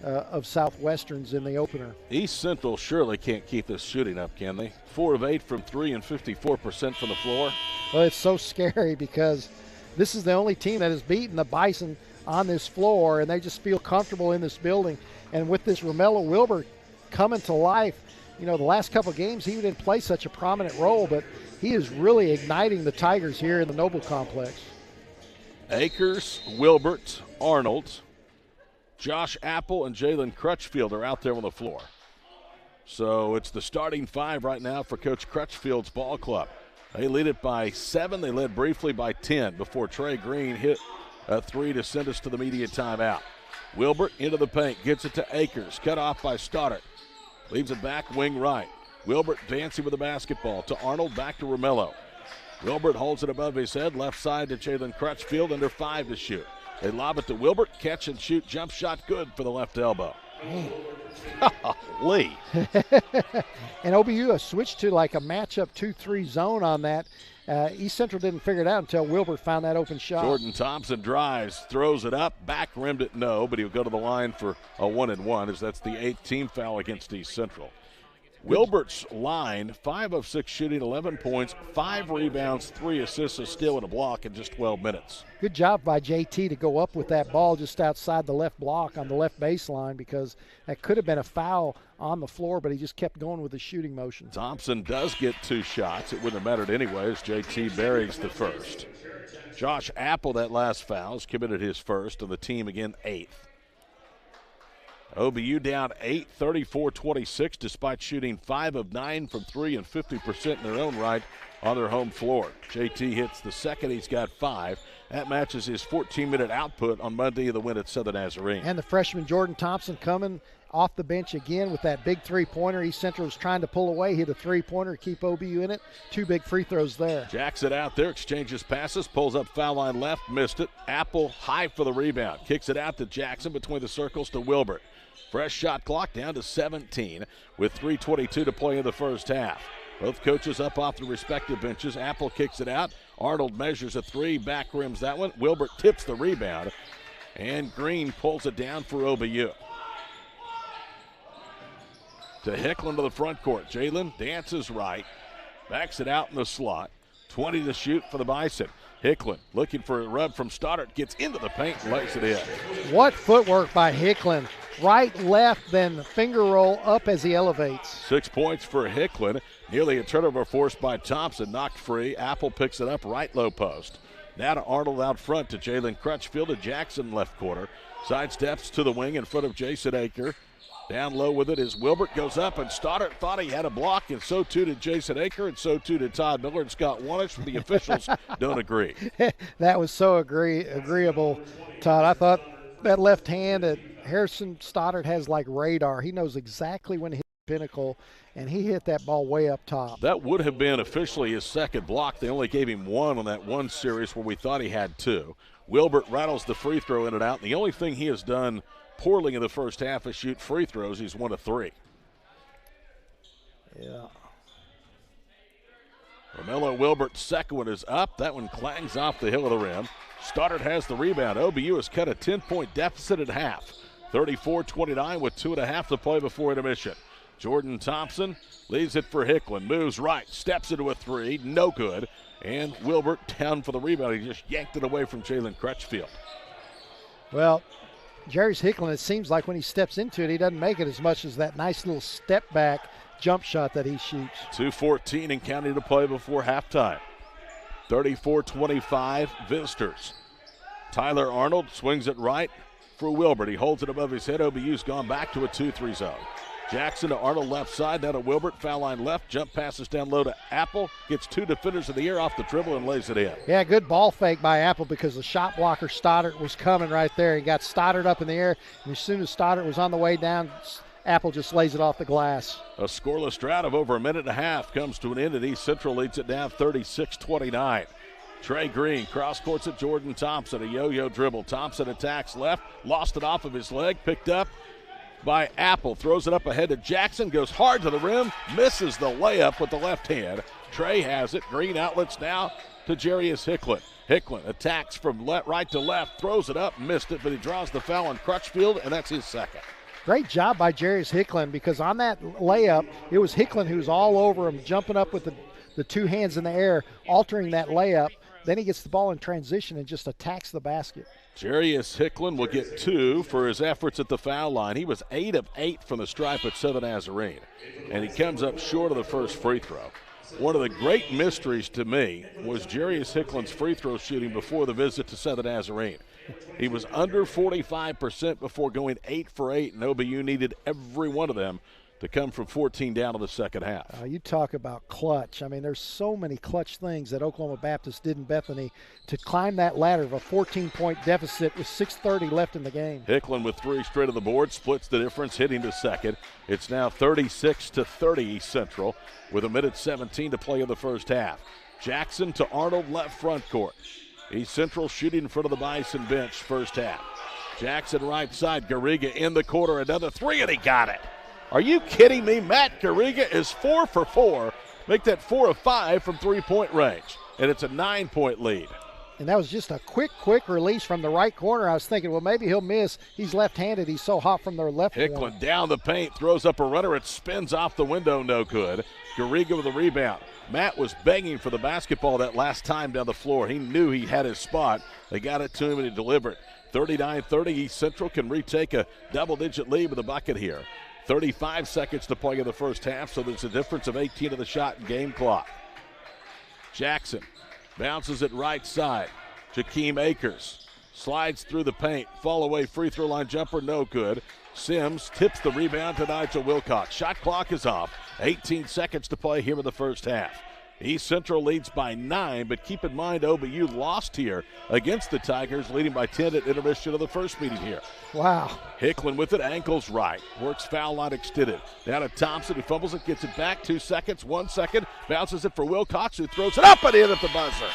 of Southwestern's in the opener. East Central surely can't keep this shooting up, can they? 4 of 8 from 3 and 54% from the floor. Well, it's so scary because this is the only team that has beaten the Bison on this floor, and they just feel comfortable in this building. And with this Romello Wilbert coming to life, you know, the last couple of games he didn't play such a prominent role, but he is really igniting the Tigers here in the Noble Complex. Akers, Wilbert, Arnold, Josh Apple, and Jalen Crutchfield are out there on the floor. So it's the starting 5 right now for Coach Crutchfield's ball club. They lead it by 7. They led briefly by 10 before Trey Green hit a 3 to send us to the media timeout. Wilbert into the paint, gets it to Akers, cut off by Stoddard. Leaves it back wing right. Wilbert dancing with the basketball to Arnold, back to Romello. Wilbert holds it above his head, left side to Jalen Crutchfield, under 5 to shoot. They lob it to Wilbert, catch and shoot, jump shot good for the left elbow. Golly. And OBU has switched to like a matchup 2-3 zone on that. East Central didn't figure it out until Wilbert found that open shot. Jordan Thompson drives, throws it up, back rimmed it, no, but he'll go to the line for a 1-and-1 as that's the 8th team foul against East Central. Wilbert's line, 5 of 6 shooting, 11 points, 5 rebounds, 3 assists, a steal, and a block in just 12 minutes. Good job by JT to go up with that ball just outside the left block on the left baseline because that could have been a foul on the floor, but he just kept going with the shooting motion. Thompson does get 2 shots. It wouldn't have mattered anyway as JT buries the first. Josh Apple, that last foul, has committed his first, and the team again 8th. OBU down 8, 34-26, despite shooting 5 of 9 from 3 and 50% in their own right on their home floor. JT hits the second. He's got 5. That matches his 14-minute output on Monday of the win at Southern Nazarene. And the freshman Jordan Thompson coming off the bench again with that big three-pointer. East Central was trying to pull away, hit a three-pointer, keep OBU in it. 2 big free throws there. Jackson out there, exchanges passes, pulls up foul line left, missed it. Apple high for the rebound. Kicks it out to Jackson between the circles to Wilbert. Fresh shot clock down to 17 with 3:22 to play in the first half. Both coaches up off the respective benches. Apple kicks it out. Arnold measures a 3, back rims that one. Wilbert tips the rebound, and Green pulls it down for OBU. To Hicklin to the front court. Jalen dances right, backs it out in the slot. 20 to shoot for the Bison. Hicklin looking for a rub from Stoddard, gets into the paint and lays it in. What footwork by Hicklin. Right, left, then finger roll up as he elevates. 6 points for Hicklin. Nearly a turnover forced by Thompson, knocked free. Apple picks it up right low post. Now to Arnold out front to Jalen Crutchfield to Jackson left corner. Sidesteps to the wing in front of Jason Aker. Down low with it as Wilbert goes up, and Stoddard thought he had a block, and so too did Jason Aker, and so too did Todd Miller and Scott Wanish. The officials don't agree. That was so agreeable, Todd. I thought that left hand at Harrison Stoddard has like radar. He knows exactly when to hit the pinnacle, and he hit that ball way up top. That would have been officially his second block. They only gave him 1 on that one series where we thought he had 2. Wilbert rattles the free throw in and out. And the only thing he has done poorly in the first half is shoot free throws. He's 1 of 3. Yeah. Romello Wilbert's second one is up. That one clangs off the hill of the rim. Stoddard has the rebound. OBU has cut a 10-point deficit at half. 34-29 with 2.5 to play before intermission. Jordan Thompson leaves it for Hicklin. Moves right, steps into a 3, no good. And Wilbert down for the rebound. He just yanked it away from Jalen Crutchfield. Well, Jerry's Hicklin, it seems like when he steps into it, he doesn't make it as much as that nice little step back jump shot that he shoots. 2:14 and counting to play before halftime. 34-25 visitors. Tyler Arnold swings it right for Wilbert. He holds it above his head. OBU's gone back to a 2-3 zone. Jackson to Arnold left side, now to Wilbert, foul line left, jump passes down low to Apple, gets 2 defenders in the air off the dribble and lays it in. Yeah, good ball fake by Apple because the shot blocker Stoddard was coming right there. He got Stoddard up in the air, and as soon as Stoddard was on the way down, Apple just lays it off the glass. A scoreless drought of over a minute and a half comes to an end, and East Central leads it down 36-29. Trey Green cross-courts at Jordan Thompson, a yo-yo dribble. Thompson attacks left, lost it off of his leg, picked up by Apple, throws it up ahead to Jackson, goes hard to the rim, misses the layup with the left hand. Trey has it. Green outlets now to Jarius Hicklin. Hicklin attacks from right to left, throws it up, missed it, but he draws the foul on Crutchfield, and that's his second. Great job by Jarius Hicklin because on that layup, it was Hicklin who was all over him, jumping up with the 2 hands in the air, altering that layup. Then he gets the ball in transition and just attacks the basket. Jarius Hicklin will get 2 for his efforts at the foul line. He was 8 of 8 from the stripe at Southern Nazarene, and he comes up short of the first free throw. One of the great mysteries to me was Jarius Hicklin's free throw shooting before the visit to Southern Nazarene. He was under 45% before going 8 for 8, and OBU needed every one of them to come from 14 down in the second half. You talk about clutch. I mean, there's so many clutch things that Oklahoma Baptist did in Bethany to climb that ladder of a 14-point deficit with 6:30 left in the game. Hicklin with 3 straight of the board, splits the difference, hitting to second. It's now 36-30 East Central with 1:17 to play in the first half. Jackson to Arnold left front court. East Central shooting in front of the Bison bench first half. Jackson right side, Garriga in the corner, another 3, and he got it. Are you kidding me? Matt Garriga is 4 for 4. Make that 4 of 5 from 3-point range. And it's a 9-point lead. And that was just a quick release from the right corner. I was thinking, well, maybe he'll miss. He's left-handed. He's so hot from the left corner. Hicklin down the paint, throws up a runner. It spins off the window, no good. Garriga with a rebound. Matt was begging for the basketball that last time down the floor. He knew he had his spot. They got it to him and he delivered. 39-30, East Central can retake a double-digit lead with a bucket here. 35 seconds to play in the first half, so there's a difference of 18 of the shot and game clock. Jackson bounces it right side. Jakeem Akers Slides through the paint. Fall away free throw line jumper, no good. Sims tips the rebound to Nigel Wilcox. Shot clock is off. 18 seconds to play here in the first half. East Central leads by 9, but keep in mind OBU lost here against the Tigers, leading by 10 at intermission of the first meeting here. Wow. Hicklin with it, ankles right. Works foul line extended. Down to Thompson, who fumbles it, gets it back. 2 seconds, 1 second. Bounces it for Wilcox, who throws it up and in at the buzzer.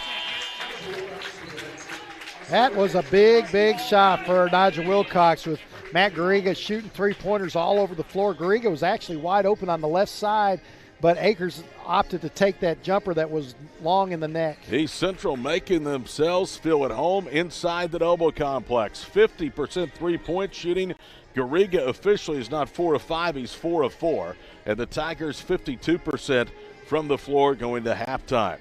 That was a big, big shot for Nigel Wilcox with Matt Garriga shooting three-pointers all over the floor. Garriga was actually wide open on the left side, but Akers opted to take that jumper that was long in the neck. East Central making themselves feel at home inside the Noble Complex. 50% three-point shooting. Garriga officially is not 4 of 5, he's 4 of 4. And the Tigers 52% from the floor going to halftime.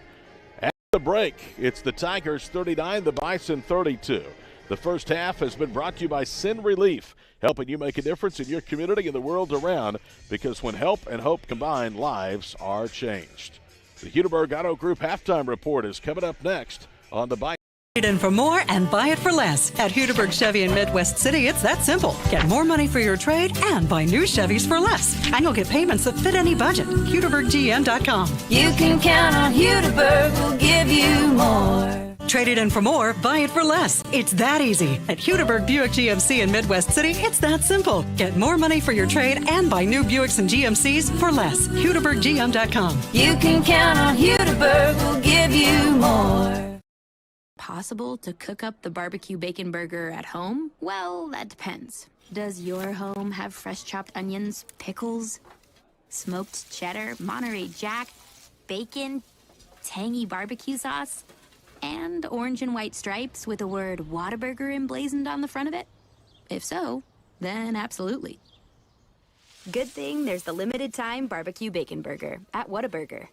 At the break, it's the Tigers 39, the Bison 32. The first half has been brought to you by Sin Relief, helping you make a difference in your community and the world around, because when help and hope combine, lives are changed. The Hudeberg Auto Group halftime report is coming up next on the Bike. Trade in for more and buy it for less. At Hudeberg Chevy in Midwest City, it's that simple. Get more money for your trade and buy new Chevys for less. And you'll get payments that fit any budget. HudebergGM.com. You can count on Hudeberg, we'll give you more. Trade it in for more, buy it for less. It's that easy. At Hudeberg Buick GMC in Midwest City, it's that simple. Get more money for your trade and buy new Buicks and GMCs for less. HudebergGM.com. You can count on Hudeberg, we'll give you more. Possible to cook up the barbecue bacon burger at home? Well, that depends. Does your home have fresh chopped onions, pickles, smoked cheddar, Monterey Jack, bacon, tangy barbecue sauce, and orange and white stripes with the word Whataburger emblazoned on the front of it? If so, then absolutely. Good thing there's the limited time barbecue bacon burger at Whataburger.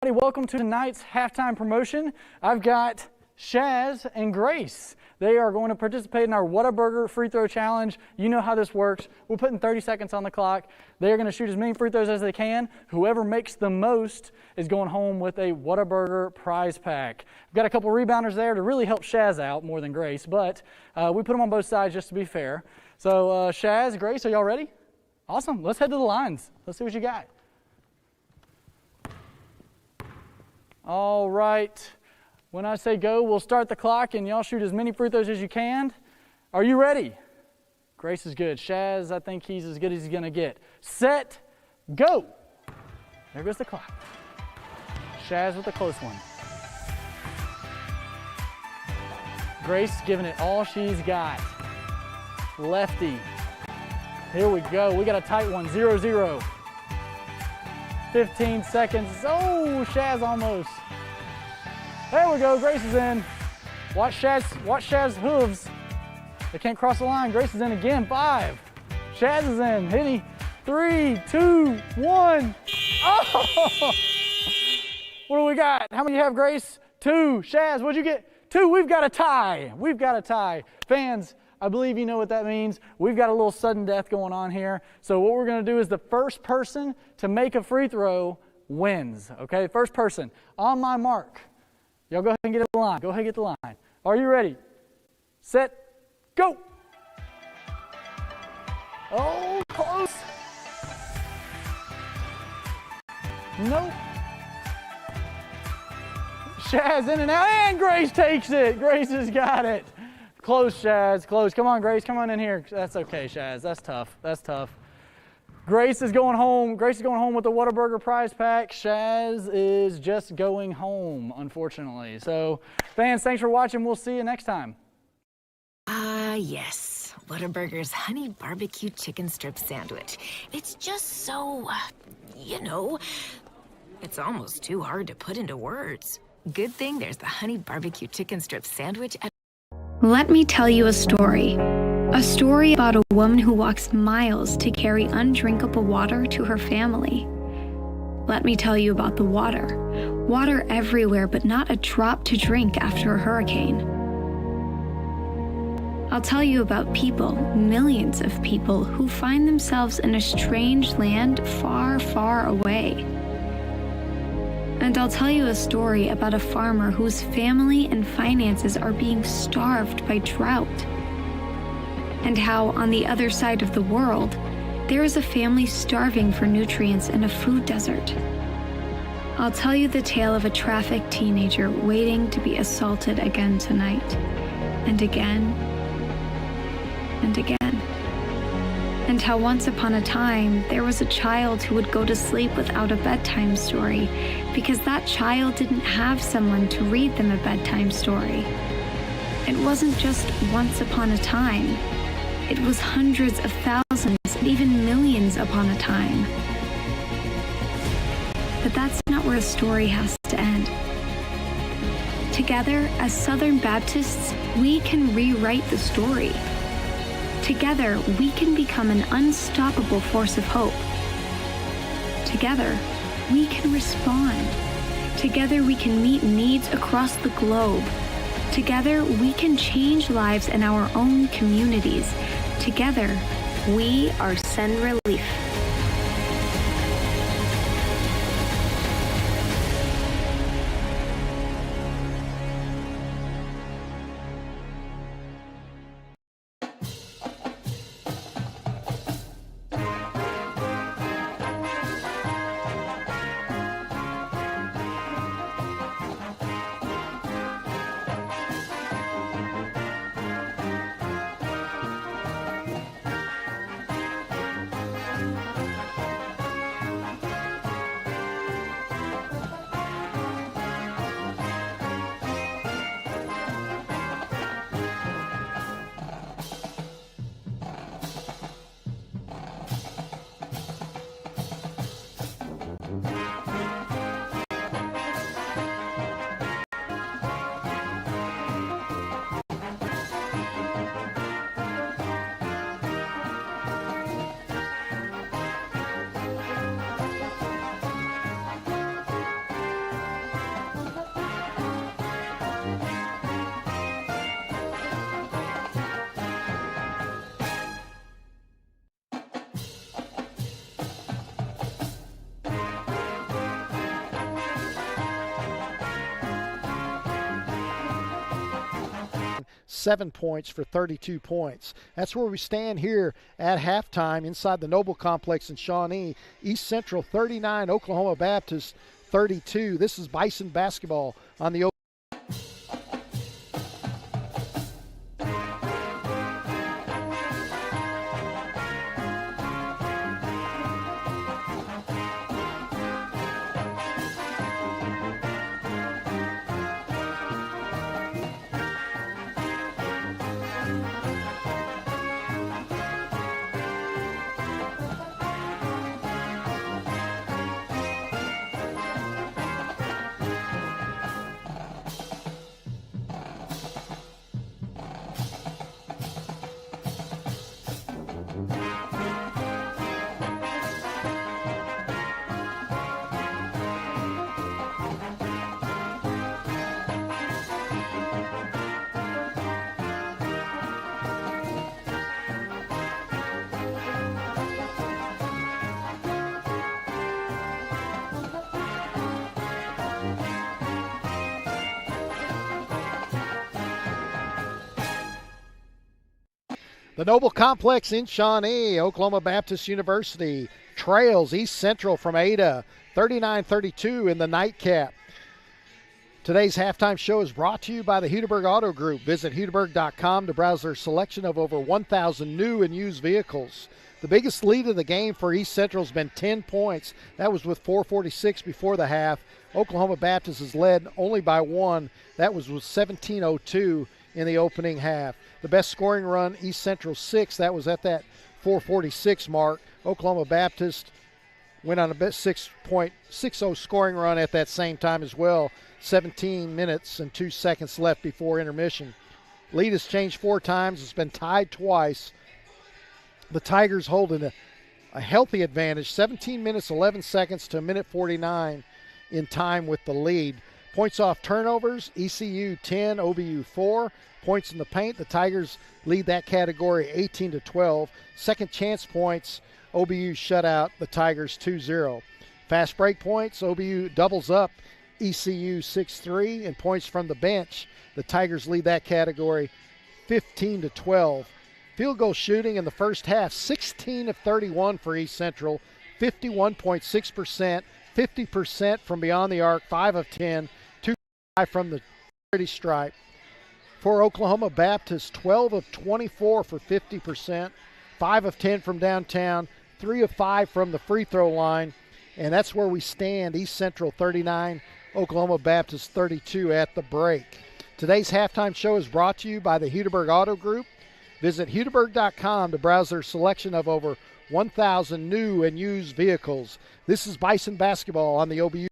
Welcome to tonight's halftime promotion. I've got Shaz and Grace. They are going to participate in our Whataburger free throw challenge. You know how this works. We're putting 30 seconds on the clock. They are going to shoot as many free throws as they can. Whoever makes the most is going home with a Whataburger prize pack. We've got a couple rebounders there to really help Shaz out more than Grace, but we put them on both sides just to be fair. So Shaz, Grace, are y'all ready? Awesome. Let's head to the lines. Let's see what you got. All right. When I say go, we'll start the clock, and y'all shoot as many free throws as you can. Are you ready? Grace is good. Shaz, I think he's as good as he's going to get. Set, go. There goes the clock. Shaz with a close one. Grace giving it all she's got. Lefty. Here we go. We got a tight one. 0-0. 15 seconds. Oh, Shaz almost. There we go. Grace is in. Watch Shaz's hooves. They can't cross the line. Grace is in again. 5. Shaz is in. Hitting. 3, 2, 1. Oh! What do we got? How many do you have, Grace? 2. Shaz, what'd you get? 2. We've got a tie. We've got a tie. Fans, I believe you know what that means. We've got a little sudden death going on here. So what we're going to do is the first person to make a free throw wins. Okay, first person. On my mark. Y'all go ahead and get the line. Go ahead and get the line. Are you ready? Set, go. Oh, close. Nope. Shaz in and out, and Grace takes it. Grace has got it. Close, Shaz, close. Come on, Grace, come on in here. That's okay, Shaz. That's tough. That's tough. Grace is going home. Grace is going home with the Whataburger prize pack. Shaz is just going home, unfortunately. So, fans, thanks for watching. We'll see you next time. Yes. Whataburger's honey barbecue chicken strip sandwich. It's just so, it's almost too hard to put into words. Good thing there's the honey barbecue chicken strip sandwich at... Let me tell you a story about a woman who walks miles to carry undrinkable water to her family. Let me tell you about the water. Water everywhere, but not a drop to drink after a hurricane. I'll tell you about people, millions of people, who find themselves in a strange land far, far away. And I'll tell you a story about a farmer whose family and finances are being starved by drought. And how, on the other side of the world, there is a family starving for nutrients in a food desert. I'll tell you the tale of a trafficked teenager waiting to be assaulted again tonight, and again, and again. And how once upon a time, there was a child who would go to sleep without a bedtime story because that child didn't have someone to read them a bedtime story. It wasn't just once upon a time. It was hundreds of thousands and even millions upon a time. But that's not where the story has to end. Together, as Southern Baptists, we can rewrite the story. Together, we can become an unstoppable force of hope. Together, we can respond. Together, we can meet needs across the globe. Together, we can change lives in our own communities. Together, we are Send Relief. Seven points for 32 points. That's where we stand here at halftime inside the Noble Complex in Shawnee. East Central 39, Oklahoma Baptist 32. This is Bison basketball on the Noble Complex in Shawnee. Oklahoma Baptist University trails East Central from Ada 39-32 in the nightcap. Today's halftime show is brought to you by the Hudeberg Auto Group. Visit Hudeberg.com to browse their selection of over 1,000 new and used vehicles. The biggest lead of the game for East Central has been 10 points. That was with 4:46 before the half. Oklahoma Baptist is led only by one. That was with 17:02 in the opening half. The best scoring run, East Central 6. That was at that 4:46 mark. Oklahoma Baptist went on a 6.60 scoring run at that same time as well. 17 minutes and 2 seconds left before intermission. Lead has changed 4 times. It's been tied twice. The Tigers holding a healthy advantage. 17 minutes, 11 seconds to a minute 49 in time with the lead. Points off turnovers, ECU 10, OBU 4. Points in the paint, the Tigers lead that category 18-12. Second chance points, OBU shut out the Tigers 2-0. Fast break points, OBU doubles up ECU 6-3, and points from the bench, the Tigers lead that category 15-12. Field goal shooting in the first half, 16 of 31 for East Central, 51.6%, 50% from beyond the arc, 5 of 10, 2 from the charity stripe. For Oklahoma Baptist, 12 of 24 for 50%, 5 of 10 from downtown, 3 of 5 from the free throw line, and that's where we stand. East Central 39, Oklahoma Baptist 32 at the break. Today's halftime show is brought to you by the Hudeberg Auto Group. Visit Hudeberg.com to browse their selection of over 1,000 new and used vehicles. This is Bison basketball on the OBU.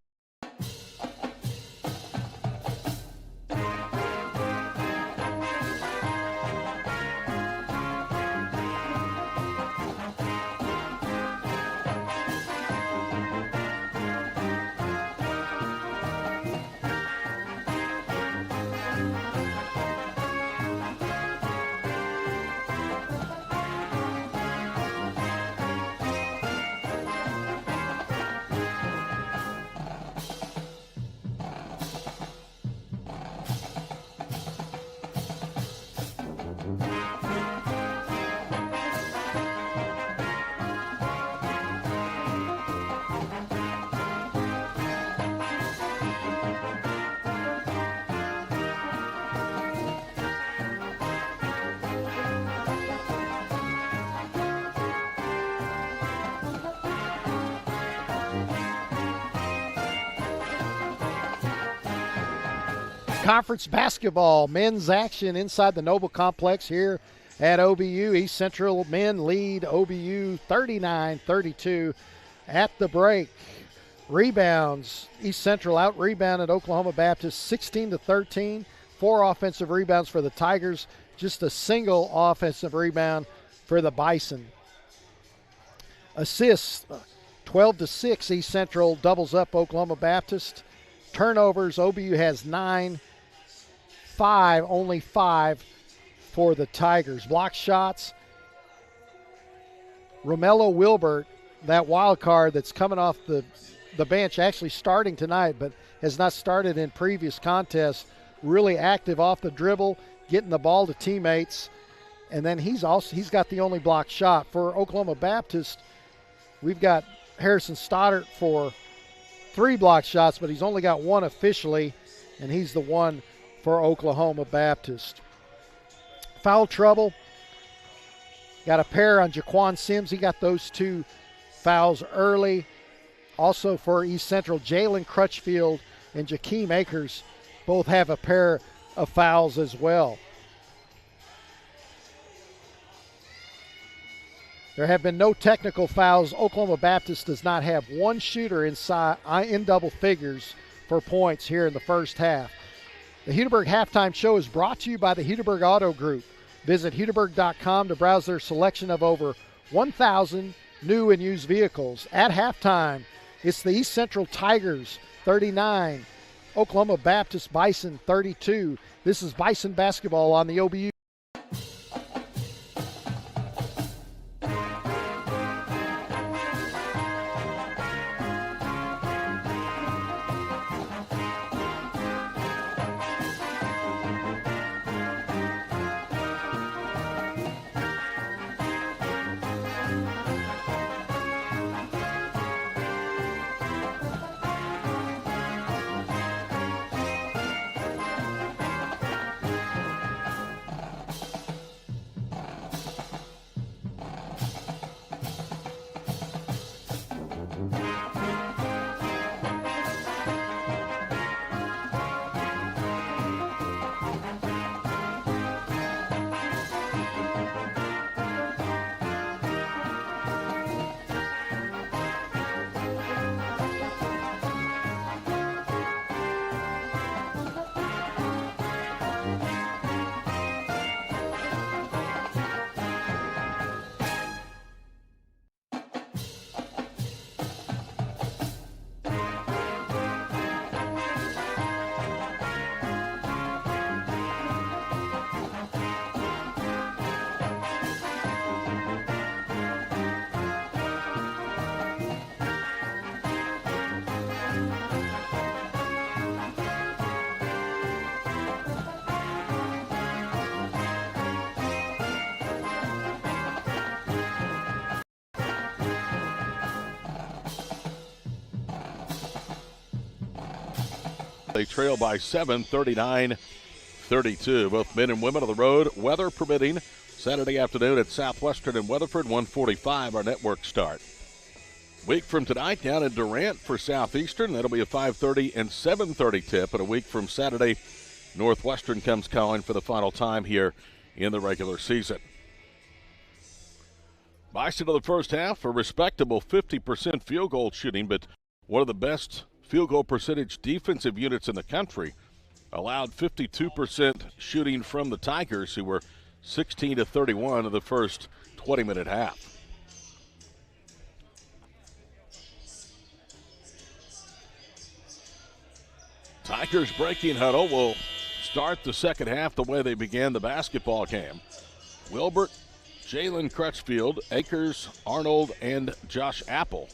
Conference basketball, men's action inside the Noble Complex here at OBU. East Central men lead OBU 39-32 at the break. Rebounds, East Central out-rebounded Oklahoma Baptist 16-13. 4 offensive rebounds for the Tigers, just a single offensive rebound for the Bison. Assists, 12-6, East Central doubles up Oklahoma Baptist. Turnovers, OBU has 9. Only 5 for the Tigers. Block shots, Romello Wilbert, that wild card that's coming off the bench, actually starting tonight, but has not started in previous contests. Really active off the dribble, getting the ball to teammates, and then he's got the only block shot. For Oklahoma Baptist, we've got Harrison Stoddard for 3 block shots, but he's only got 1 officially, and he's the one for Oklahoma Baptist. Foul trouble. Got a pair on Jaquan Sims. He got those 2 fouls early. Also for East Central, Jalen Crutchfield and Jakeem Akers both have a pair of fouls as well. There have been no technical fouls. Oklahoma Baptist does not have 1 shooter in double figures for points here in the first half. The Hudeberg Halftime Show is brought to you by the Hudeberg Auto Group. Visit Hudeberg.com to browse their selection of over 1,000 new and used vehicles. At halftime, it's the East Central Tigers 39, Oklahoma Baptist Bison 32. This is Bison basketball on the OBU. They trail by 7, 39-32. Both men and women on the road, weather permitting. Saturday afternoon at Southwestern and Weatherford, 1:45 our network start. Week from tonight down in Durant for Southeastern. That'll be a 5:30 and 7:30 tip. And a week from Saturday, Northwestern comes calling for the final time here in the regular season. Bison of the first half, a respectable 50% field goal shooting, but one of the best field goal percentage defensive units in the country. Allowed 52% shooting from the Tigers, who were 16-31 of the first 20-minute half. Tigers breaking huddle will start the second half the way they began the basketball game. Wilbert, Jalen Crutchfield, Akers, Arnold, and Josh Apple.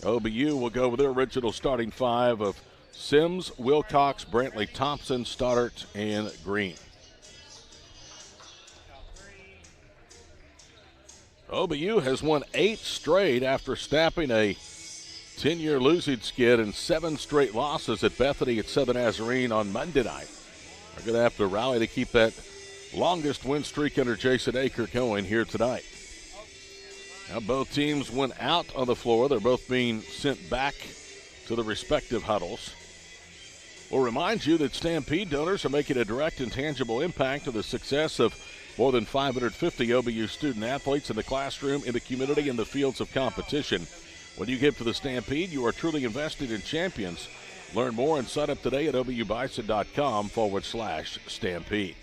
OBU will go with their original starting five of Sims, Wilcox, Brantley Thompson, Stoddart, and Green. OBU has won 8 straight after snapping a 10-year losing skid and 7 straight losses at Bethany at Southern Nazarene on Monday night. They're going to have to rally to keep that longest win streak under Jason Aker going here tonight. Now both teams went out on the floor. They're both being sent back to the respective huddles. We'll remind you that Stampede donors are making a direct and tangible impact on the success of more than 550 OBU student athletes in the classroom, in the community, in the fields of competition. When you give to the Stampede, you are truly invested in champions. Learn more and sign up today at obubison.com/Stampede.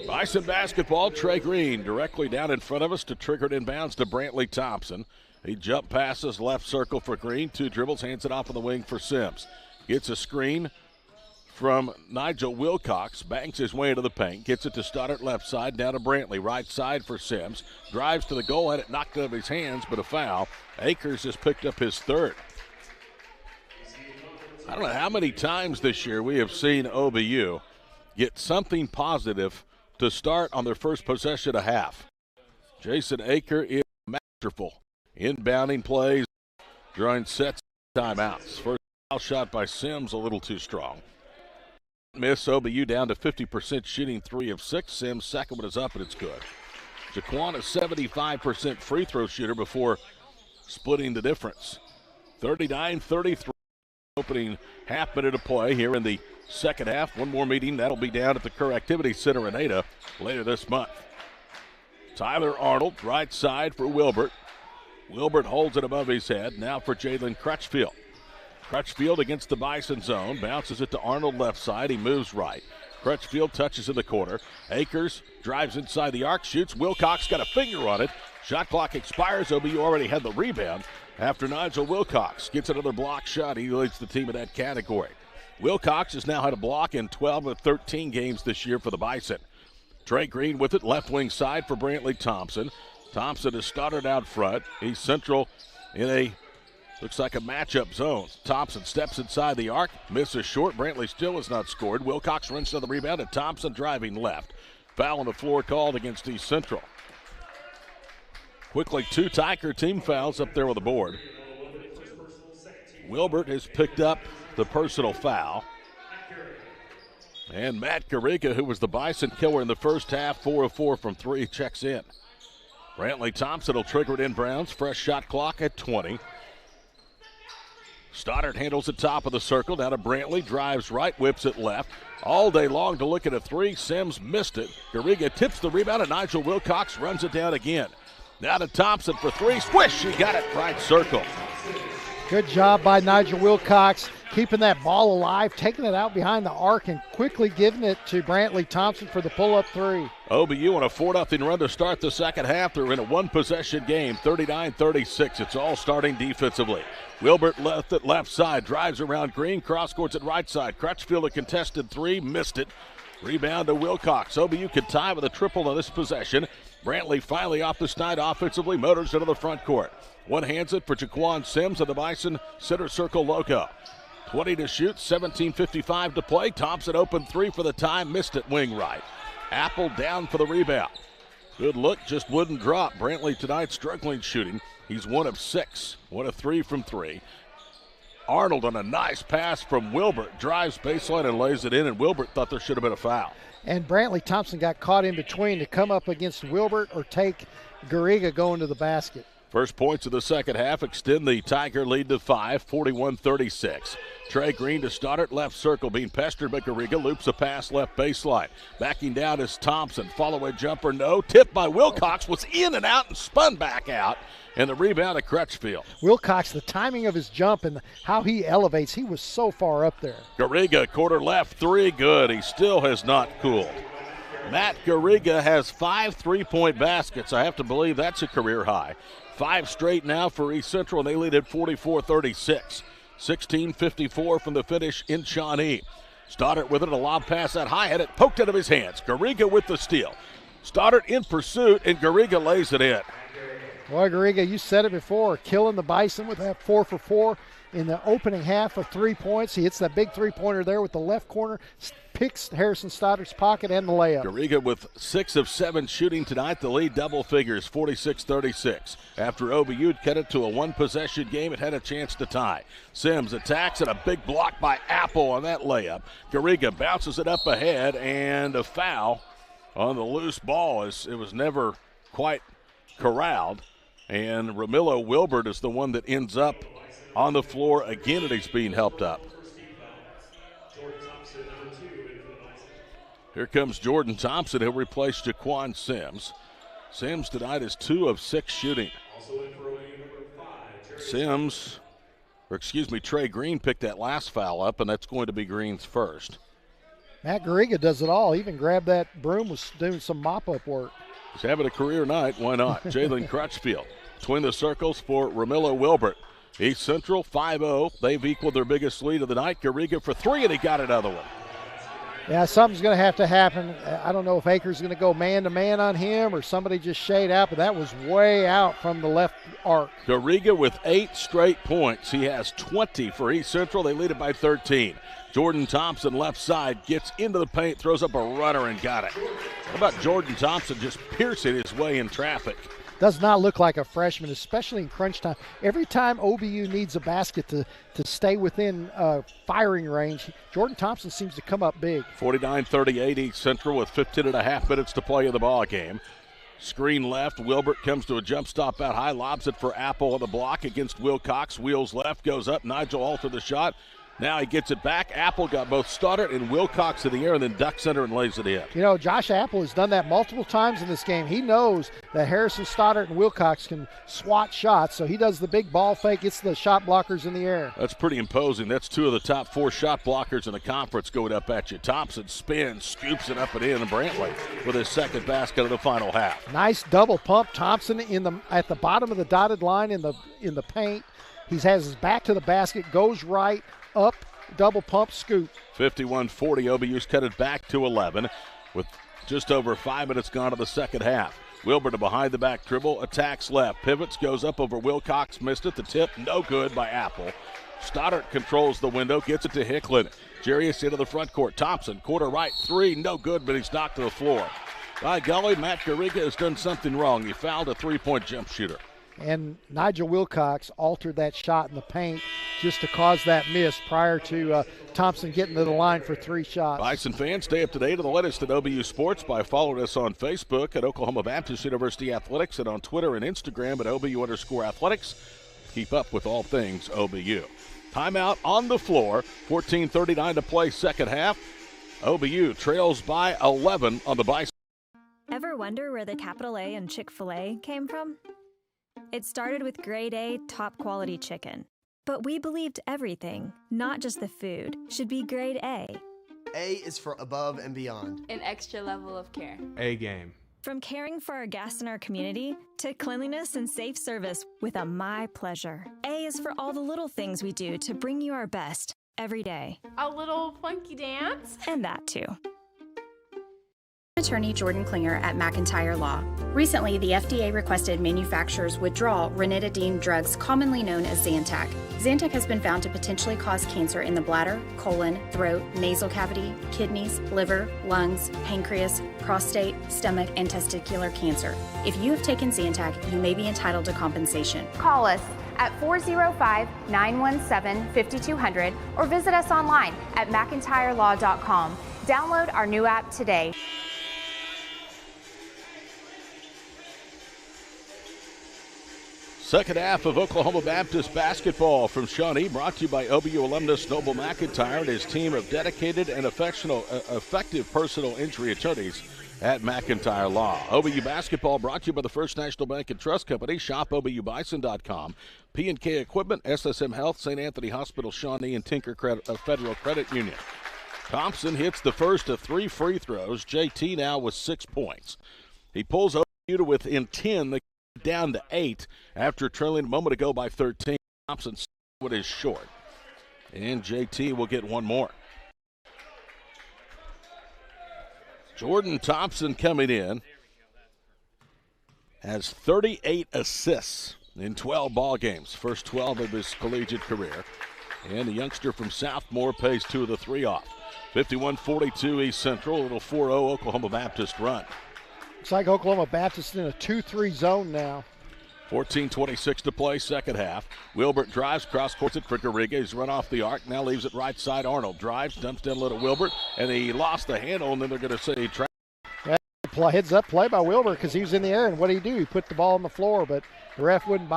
Bison basketball, Trey Green directly down in front of us to trigger it inbounds to Brantley Thompson. He jump passes left circle for Green, 2 dribbles, hands it off on the wing for Sims. Gets a screen from Nigel Wilcox, bangs his way into the paint, gets it to Stoddart left side, down to Brantley, right side for Sims. Drives to the goal, had it knocked out of his hands, but a foul. Akers has picked up his third. I don't know how many times this year we have seen OBU get something positive to start on their first possession of half. Jason Aker is masterful. Inbounding plays, drawing sets, timeouts. First foul shot by Sims, a little too strong. Miss. OBU down to 50% shooting 3 of 6. Sims' second one is up and it's good. Jaquan, a 75% free throw shooter before splitting the difference. 39-33, opening half minute of play here in the second half. One more meeting, that'll be down at the Kerr Activity Center in Ada later this month. Tyler Arnold, right side for Wilbert. Wilbert holds it above his head. Now for Jalen Crutchfield. Crutchfield against the Bison zone. Bounces it to Arnold left side. He moves right. Crutchfield touches in the corner. Akers drives inside the arc, shoots. Wilcox got a finger on it. Shot clock expires. OBU already had the rebound after Nigel Wilcox gets another block shot. He leads the team in that category. Wilcox has now had a block in 12 of 13 games this year for the Bison. Trey Green with it, left wing side for Brantley Thompson. Thompson has started out front. He's central in a, looks like a matchup zone. Thompson steps inside the arc, misses short. Brantley still has not scored. Wilcox runs to the rebound, and Thompson driving left. Foul on the floor called against East Central. Quickly, 2 Tiger team fouls up there on the board. Wilbert has picked up the personal foul. And Matt Garriga, who was the Bison killer in the first half, 4 of 4 from 3, checks in. Brantley Thompson will trigger it in Browns. Fresh shot clock at 20. Stoddart handles the top of the circle. Down to Brantley. Drives right, whips it left. All day long to look at a 3. Sims missed it. Garriga tips the rebound, and Nigel Wilcox runs it down again. Now to Thompson for 3. Swish! He got it right circle. Good job by Nigel Wilcox, keeping that ball alive, taking it out behind the arc, and quickly giving it to Brantley Thompson for the pull-up 3. OBU on a 4-0 run to start the second half. They're in a one-possession game, 39-36. It's all starting defensively. Wilbert left at left side, drives around Green, cross-courts at right side. Crutchfield a contested 3, missed it. Rebound to Wilcox. OBU could tie with a triple on this possession. Brantley finally off the snide offensively, motors into the front court. One hands it for Jaquan Sims of the Bison center circle logo. 20 to shoot, 17:55 to play. Thompson open 3 for the time, missed it wing right. Apple down for the rebound. Good look, just wouldn't drop. Brantley tonight struggling shooting. He's 1 of 6, 1 of 3 from 3. Arnold on a nice pass from Wilbert, drives baseline and lays it in, and Wilbert thought there should have been a foul. And Brantley Thompson got caught in between to come up against Wilbert or take Garriga going to the basket. First points of the second half extend the Tiger lead to 5, 41-36. Trey Green to Stoddard, left circle, being pestered by Garriga, loops a pass left baseline. Backing down is Thompson, follow-away jumper, no. Tipped by Wilcox, was in and out and spun back out. And the rebound of Crutchfield. Wilcox, the timing of his jump and how he elevates, he was so far up there. Garriga, quarter left, 3, good. He still has not cooled. Matt Garriga has 5 3-point baskets. I have to believe that's a career high. 5 straight now for East Central, and they lead at 44-36. 16:54 from the finish in Shawnee. Stoddard with it, a lob pass that high, had it poked out of his hands. Garriga with the steal. Stoddard in pursuit, and Garriga lays it in. Boy, Garriga, you said it before, killing the Bison with that 4 for 4 in the opening half of 3 points. He hits that big three-pointer there with the left corner, picks Harrison Stoddard's pocket and the layup. Garriga with 6 of 7 shooting tonight. The lead double figures, 46-36. After OBU cut it to a one-possession game, it had a chance to tie. Sims attacks, and a big block by Apple on that layup. Garriga bounces it up ahead, and a foul on the loose ball. It was never quite corralled. And Ramilo Wilbert is the one that ends up on the floor again, and he's being helped up. Here comes Jordan Thompson. He'll replace Jaquan Sims. Sims tonight is 2 of 6 shooting. Trey Green picked that last foul up, and that's going to be Green's first. Matt Garriga does it all. Even grabbed that broom, was doing some mop-up work. He's having a career night. Why not? Jalen Crutchfield between the circles for Ramilo Wilbert. East Central 5-0. They've equaled their biggest lead of the night. Garriga for 3, and he got another one. Yeah, something's going to have to happen. I don't know if Akers is going to go man-to-man on him or somebody just shade out, but that was way out from the left arc. Garriga with 8 straight points. He has 20 for East Central. They lead it by 13. Jordan Thompson, left side, gets into the paint, throws up a runner, and got it. How about Jordan Thompson just piercing his way in traffic? Does not look like a freshman, especially in crunch time. Every time OBU needs a basket to stay within firing range, Jordan Thompson seems to come up big. 49-38 East Central with 15.5 minutes to play in the ball game. Screen left, Wilbert comes to a jump stop out high, lobs it for Apple on the block against Wilcox. Wheels left, goes up, Nigel altered the shot. Now he gets it back. Apple got both Stoddard and Wilcox in the air and then ducks under and lays it in. You know, Josh Apple has done that multiple times in this game. He knows that Harrison Stoddard and Wilcox can swat shots, so he does the big ball fake, gets the shot blockers in the air. That's pretty imposing. That's 2 of the top 4 shot blockers in the conference going up at you. Thompson spins, scoops it up and in, and Brantley with his second basket of the final half. Nice double pump. Thompson at the bottom of the dotted line in the paint. He has his back to the basket, goes right, up, double pump, scoop. 51-40, OBU's cut it back to 11 with just over 5 minutes gone to the second half. Wilbert, a behind the back dribble, attacks left, pivots, goes up over Wilcox, missed it, the tip, no good by Apple. Stoddard controls the window, gets it to Hicklin. Jarius into the front court. Thompson, quarter right, 3, no good, but he's knocked to the floor. By golly, Matt Garriga has done something wrong. He fouled a 3-point jump shooter. And Nigel Wilcox altered that shot in the paint just to cause that miss prior to Thompson getting to the line for 3 shots. Bison fans, stay up to date on the latest at OBU Sports by following us on Facebook at Oklahoma Baptist University Athletics and on Twitter and Instagram at OBU_athletics. Keep up with all things OBU. Timeout on the floor, 14:39 to play second half. OBU trails by 11 on the Bison. Ever wonder where the capital A in Chick-fil-A came from? It started with grade A, top quality chicken. But we believed everything, not just the food, should be grade A. A is for above and beyond. An extra level of care. A game. From caring for our guests in our community to cleanliness and safe service with a My Pleasure. A is for all the little things we do to bring you our best every day. A little funky dance. And that too. Attorney Jordan Klinger at McIntyre Law. Recently, the FDA requested manufacturers withdraw ranitidine drugs commonly known as Zantac. Zantac has been found to potentially cause cancer in the bladder, colon, throat, nasal cavity, kidneys, liver, lungs, pancreas, prostate, stomach, and testicular cancer. If you have taken Zantac, you may be entitled to compensation. Call us at 405-917-5200 or visit us online at mcintyrelaw.com. Download our new app today. Second half of Oklahoma Baptist basketball from Shawnee, brought to you by OBU alumnus Noble McIntyre and his team of dedicated and effective personal injury attorneys at McIntyre Law. OBU basketball brought to you by the First National Bank and Trust Company. Shop OBUBison.com. P&K Equipment, SSM Health, St. Anthony Hospital, Shawnee, and Tinker Federal Credit Union. Thompson hits the first of 3 free throws. JT now with 6 points. He pulls OBU to within 10. They down to 8 after trailing a moment ago by 13. Thompson what is short. And JT will get one more. Jordan Thompson coming in has 38 assists in 12 ball games, first 12 of his collegiate career. And the youngster from Southmore pays 2 of the 3 off. 51-42 East Central, a little 4-0 Oklahoma Baptist run. Looks like Oklahoma Baptist in a 2-3 zone now. 14:26 to play, second half. Wilbert drives, cross-courts it for Garriga. He's run off the arc, now leaves it right side. Arnold drives, dumps down low to Wilbert, and he lost the handle, and then they're going to say Heads up play by Wilbert because he was in the air, and what did he do? He put the ball on the floor, but the ref wouldn't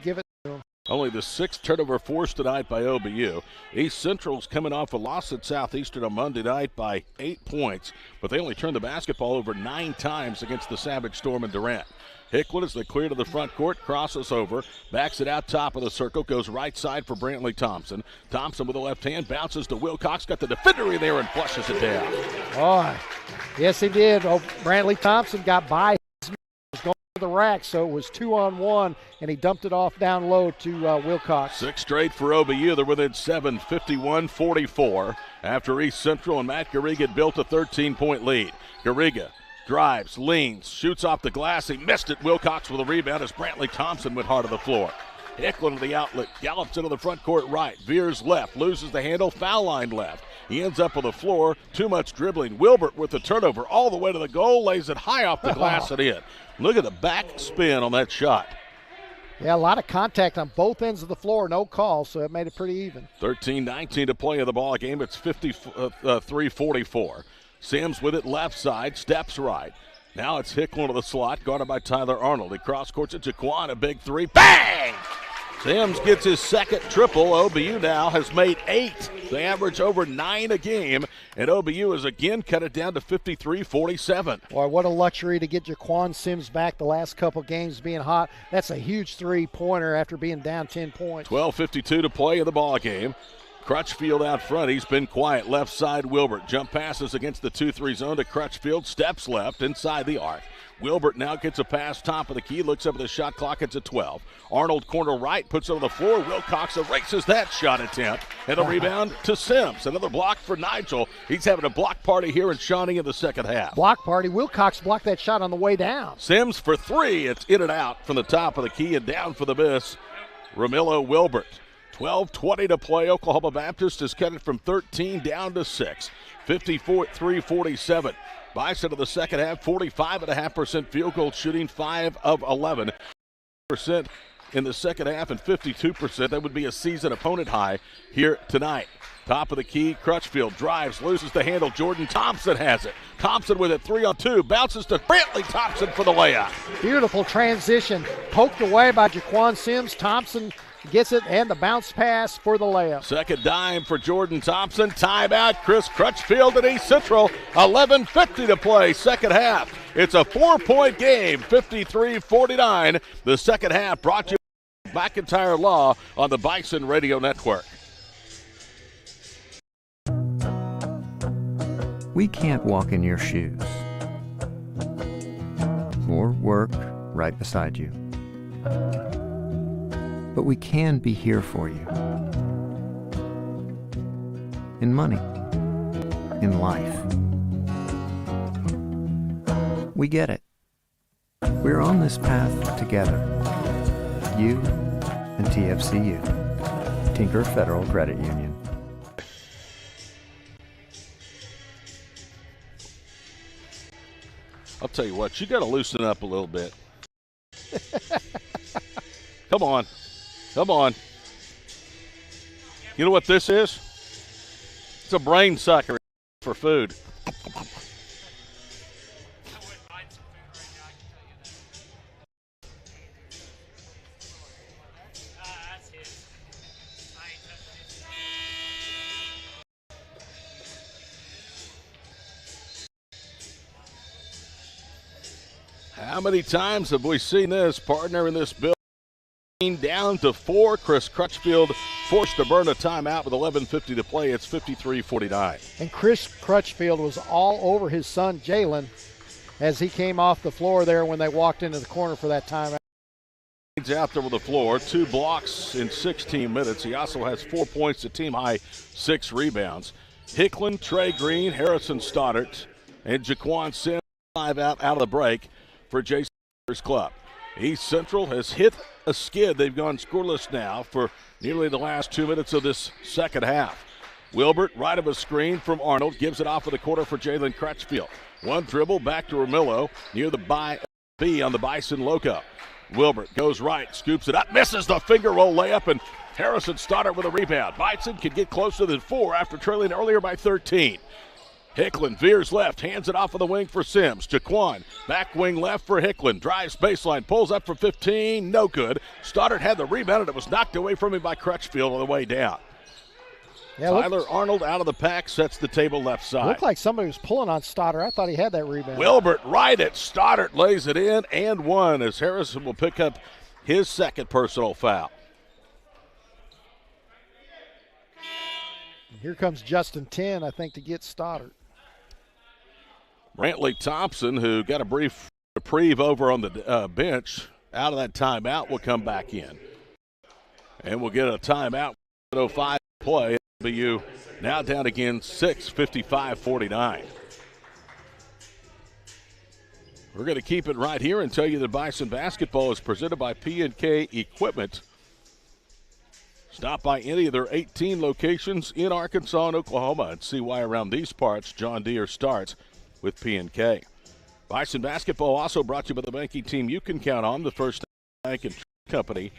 give it to him. Only the 6th turnover forced tonight by OBU. East Central's coming off a loss at Southeastern on Monday night by 8 points, but they only turned the basketball over 9 times against the Savage Storm and Durant. Hickwood, as they clear to the front court, crosses over, backs it out top of the circle, goes right side for Brantley Thompson. Thompson with the left hand, bounces to Wilcox, got the defender in there and flushes it down. Oh, yes, he did. Oh, Brantley Thompson got by. Going to the rack, so it was 2-on-1, and he dumped it off down low to Wilcox. 6 straight for OBU. They're within 7, 51-44. After East Central and Matt Garriga had built a 13-point lead. Garriga drives, leans, shoots off the glass. He missed it. Wilcox with a rebound as Brantley Thompson went hard to the floor. Hicklin to the outlet, gallops into the front court right, veers left, loses the handle, foul line left. He ends up on the floor, too much dribbling. Wilbert with the turnover all the way to the goal, lays it high off the glass and in. Look at the back spin on that shot. Yeah, a lot of contact on both ends of the floor, no call, so it made it pretty even. 13-19 to play in the ball game. It's 53-44. Sims with it left side, steps right. Now it's Hicklin to the slot, guarded by Tyler Arnold. He cross-courts it to Jaquan, a big 3. Bang! Sims gets his second triple. OBU now has made 8. They average over 9 a game, and OBU has again cut it down to 53-47. Boy, what a luxury to get Jaquan Sims back the last couple games being hot. That's a huge three-pointer after being down 10 points. 12:52 to play in the ball game. Crutchfield out front. He's been quiet. Left side, Wilbert. Jump passes against the 2-3 zone to Crutchfield. Steps left inside the arc. Wilbert now gets a pass top of the key. Looks up at the shot clock. It's a 12. Arnold corner right. Puts it on the floor. Wilcox erases that shot attempt. And a rebound to Sims. Another block for Nigel. He's having a block party here in Shawnee in the second half. Block party. Wilcox blocked that shot on the way down. Sims for 3. It's in and out from the top of the key and down for the miss. Ramilo Wilbert. 12:20 to play. Oklahoma Baptist has cut it from 13 down to 6. 53-47. Bison of the second half, 45.5% field goal shooting, 5 of 11% in the second half, and 52%. That would be a season opponent high here tonight. Top of the key, Crutchfield drives, loses the handle. Jordan Thompson has it. Thompson with it, 3-on-2, bounces to Brantley Thompson for the layup. Beautiful transition, poked away by Jaquan Sims. Thompson gets it, and the bounce pass for the layup. Second dime for Jordan Thompson. Timeout, Chris Crutchfield at East Central. 11:50 to play, second half. It's a 4-point game, 53-49. The second half brought to you by McIntyre Law on the Bison Radio Network. We can't walk in your shoes or work right beside you. But we can be here for you. In money, in life. We get it. We're on this path together. You and TFCU, Tinker Federal Credit Union. I'll tell you what, you got to loosen up a little bit. Come on. Come on. You know what this is? It's a brain sucker for food. How many times have we seen this partner in this building? Down to 4. Chris Crutchfield forced to burn a timeout with 11:50 to play. It's 53-49. And Chris Crutchfield was all over his son Jalen as he came off the floor there when they walked into the corner for that timeout. He's out there with the floor, 2 blocks in 16 minutes. He also has 4 points, a team high 6 rebounds. Hicklin, Trey Green, Harrison Stoddart, and Jaquan Sims 5 out of the break for Jason Club. East Central has hit a skid. They've gone scoreless now for nearly the last 2 minutes of this second half. Wilbert, right of a screen from Arnold, gives it off of the quarter for Jalen Crutchfield. One dribble back to Romillo near the B on the Bison Loco. Wilbert goes right, scoops it up, misses the finger roll layup, and Harrison Stoddart with a rebound. Bison can get closer than 4 after trailing earlier by 13. Hicklin veers left, hands it off of the wing for Sims. Jaquan, back wing left for Hicklin. Drives baseline, pulls up for 15, no good. Stoddart had the rebound, and it was knocked away from him by Crutchfield on the way down. Yeah, Tyler Arnold out of the pack, sets the table left side. Looked like somebody was pulling on Stoddart. I thought he had that rebound. Wilbert right at Stoddart, lays it in and one as Harrison will pick up his second personal foul. Here comes Justin 10, I think, to get Stoddart. Brantley Thompson, who got a brief reprieve over on the bench, out of that timeout, will come back in. And we'll get a timeout. 5 play. BU now down again 6, 55-49. We're going to keep it right here and tell you that Bison basketball is presented by P&K Equipment. Stop by any of their 18 locations in Arkansas and Oklahoma and see why around these parts John Deere starts with P&K. Bison basketball also brought to you by the banking team you can count on, the First Bank and Company,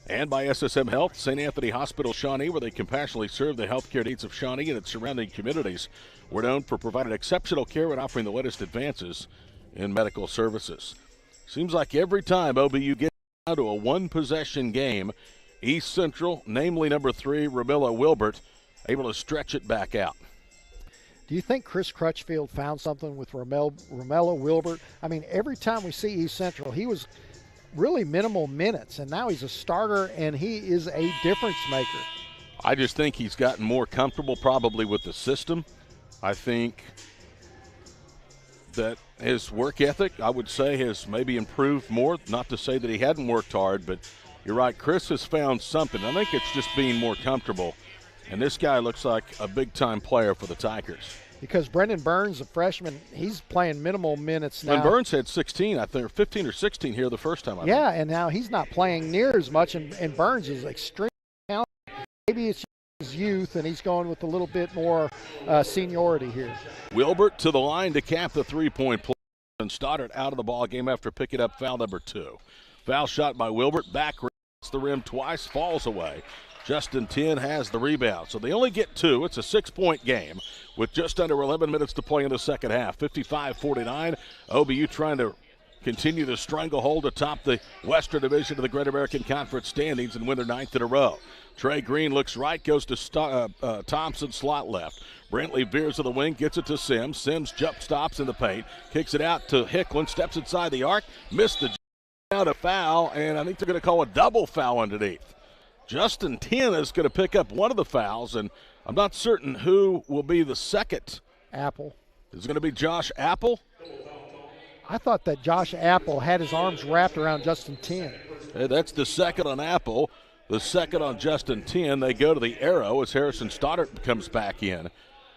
and by SSM Health, St. Anthony Hospital, Shawnee, where they compassionately serve the healthcare needs of Shawnee and its surrounding communities. We're known for providing exceptional care and offering the latest advances in medical services. Seems like every time OBU gets down to a one-possession game, East Central, namely number 3, Romillo Wilbert, able to stretch it back out. Do you think Chris Crutchfield found something with Romillo Wilbert? I mean, every time we see East Central, he was really minimal minutes, and now he's a starter, and he is a difference maker. I just think he's gotten more comfortable probably with the system. I think that his work ethic, I would say, has maybe improved more. Not to say that he hadn't worked hard, but you're right, Chris has found something. I think it's just being more comfortable. And this guy looks like a big-time player for the Tigers. Because Brendan Burns, a freshman, he's playing minimal minutes now. And Burns had 16, I think, or 15 or 16 here the first time. Yeah, and now he's not playing near as much, and Burns is extremely talented. Maybe it's his youth, and he's going with a little bit more seniority here. Wilbert to the line to cap the three-point play, and Stoddart out of the ball game after picking up foul number 2. Foul shot by Wilbert, back the rim twice, falls away. Justin 10 has the rebound. So they only get 2. It's a 6-point game with just under 11 minutes to play in the second half. 55-49. OBU trying to continue the stranglehold atop the Western Division of the Great American Conference standings and win their 9th in a row. Trey Green looks right, goes to Thompson, slot left. Brantley veers to the wing, gets it to Sims. Sims jump stops in the paint, kicks it out to Hicklin, steps inside the arc, missed the out a foul, and I think they're going to call a double foul underneath. Justin 10 is going to pick up one of the fouls, and I'm not certain who will be the second. Apple. Is it going to be Josh Apple? I thought that Josh Apple had his arms wrapped around Justin 10. Hey, that's the second on Apple. The second on Justin 10. They go to the arrow as Harrison Stoddart comes back in,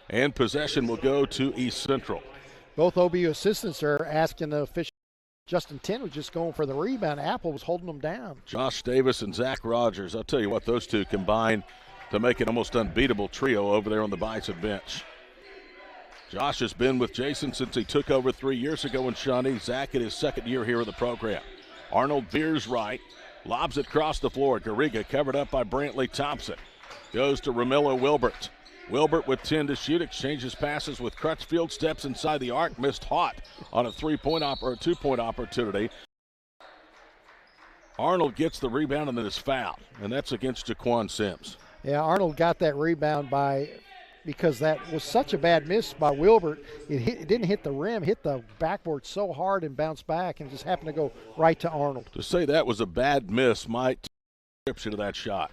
and possession will go to East Central. Both OBU assistants are asking the official. Justin Tin was just going for the rebound. Apple was holding them down. Josh Davis and Zach Rogers. I'll tell you what, those two combined to make an almost unbeatable trio over there on the Bison bench. Josh has been with Jason since he took over 3 years ago in Shawnee. Zach in his second year here in the program. Arnold veers right, lobs it across the floor. Garriga covered up by Brantley Thompson. Goes to Ramillo Wilbert. Wilbert with 10 to shoot, exchanges passes with Crutchfield, steps inside the arc, missed hot on a 2-point opportunity. Arnold gets the rebound and then is fouled, and that's against Jaquan Sims. Yeah, Arnold got that rebound because that was such a bad miss by Wilbert. It didn't hit the rim, hit the backboard so hard and bounced back and just happened to go right to Arnold. To say that was a bad miss might description of that shot.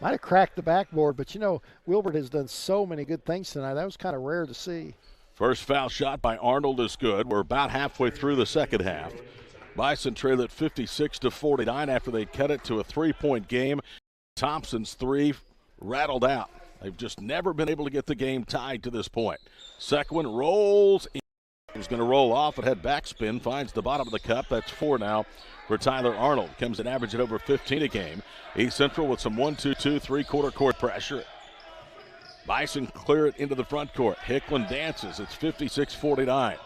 Might have cracked the backboard, but Wilbert has done so many good things tonight. That was kind of rare to see. First foul shot by Arnold is good. We're about halfway through the second half. Bison trail at 56-49 after they cut it to a 3-point game. Thompson's three rattled out. They've just never been able to get the game tied to this point. Second one rolls in. He was going to roll off. It had backspin, finds the bottom of the cup. That's 4 now for Tyler Arnold. Comes in average at over 15 a game. East Central with some 1-2-2 3-quarter court pressure. Bison clear it into the front court. Hicklin dances. It's 56-49.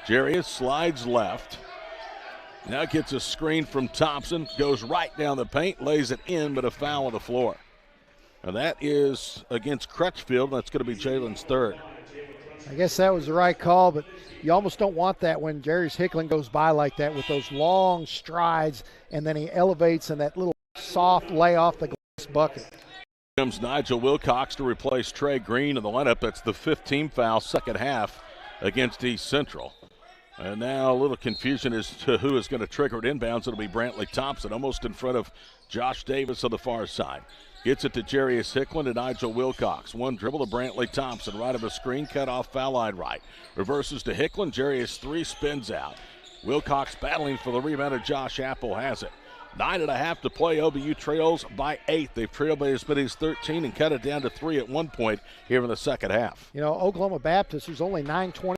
Jarius slides left. Now gets a screen from Thompson. Goes right down the paint, lays it in, but a foul on the floor. And that is against Crutchfield. That's going to be Jalen's third. I guess that was the right call, but you almost don't want that when Jarius Hicklin goes by like that with those long strides, and then he elevates and that little soft lay off the glass bucket. Comes Nigel Wilcox to replace Trey Green in the lineup. That's the 15th foul, second half against East Central. And now a little confusion as to who is going to trigger it inbounds. It'll be Brantley Thompson, almost in front of Josh Davis on the far side. Gets it to Jarius Hicklin and Nigel Wilcox. One dribble to Brantley Thompson, right of a screen, cut off foul line right. Reverses to Hicklin, Jarius 3 spins out. Wilcox battling for the rebound, and Josh Apple has it. 9.5 to play. OBU trails by 8. They've trailed by as many as 13 and cut it down to 3 at one point here in the second half. Oklahoma Baptist, who's only 9-20,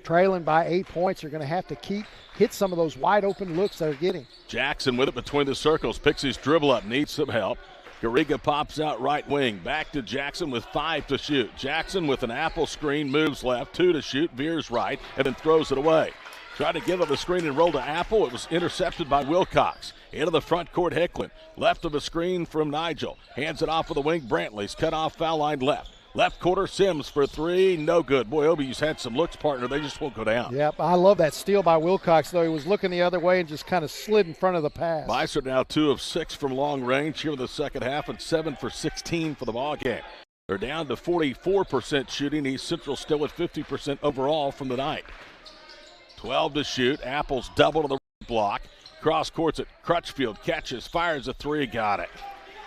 trailing by 8 points, are going to have to hit some of those wide open looks they're getting. Jackson with it between the circles, picks his dribble up, needs some help. Garriga pops out right wing. Back to Jackson with 5 to shoot. Jackson with an Apple screen, moves left, 2 to shoot, veers right, and then throws it away. Tried to get on the screen and roll to Apple. It was intercepted by Wilcox. Into the front court, Hicklin. Left of the screen from Nigel. Hands it off of the wing, Brantley's cut off foul line left. Left quarter, Sims for 3, no good. Boy, OBU's had some looks, partner. They just won't go down. Yep, I love that steal by Wilcox, though. He was looking the other way and just kind of slid in front of the pass. Bison now 2 of 6 from long range here in the second half and 7 for 16 for the ball game. They're down to 44% shooting. East Central still at 50% overall from the night. 12 to shoot. Apple's double to the block. Cross courts it. Crutchfield catches, fires a 3, got it.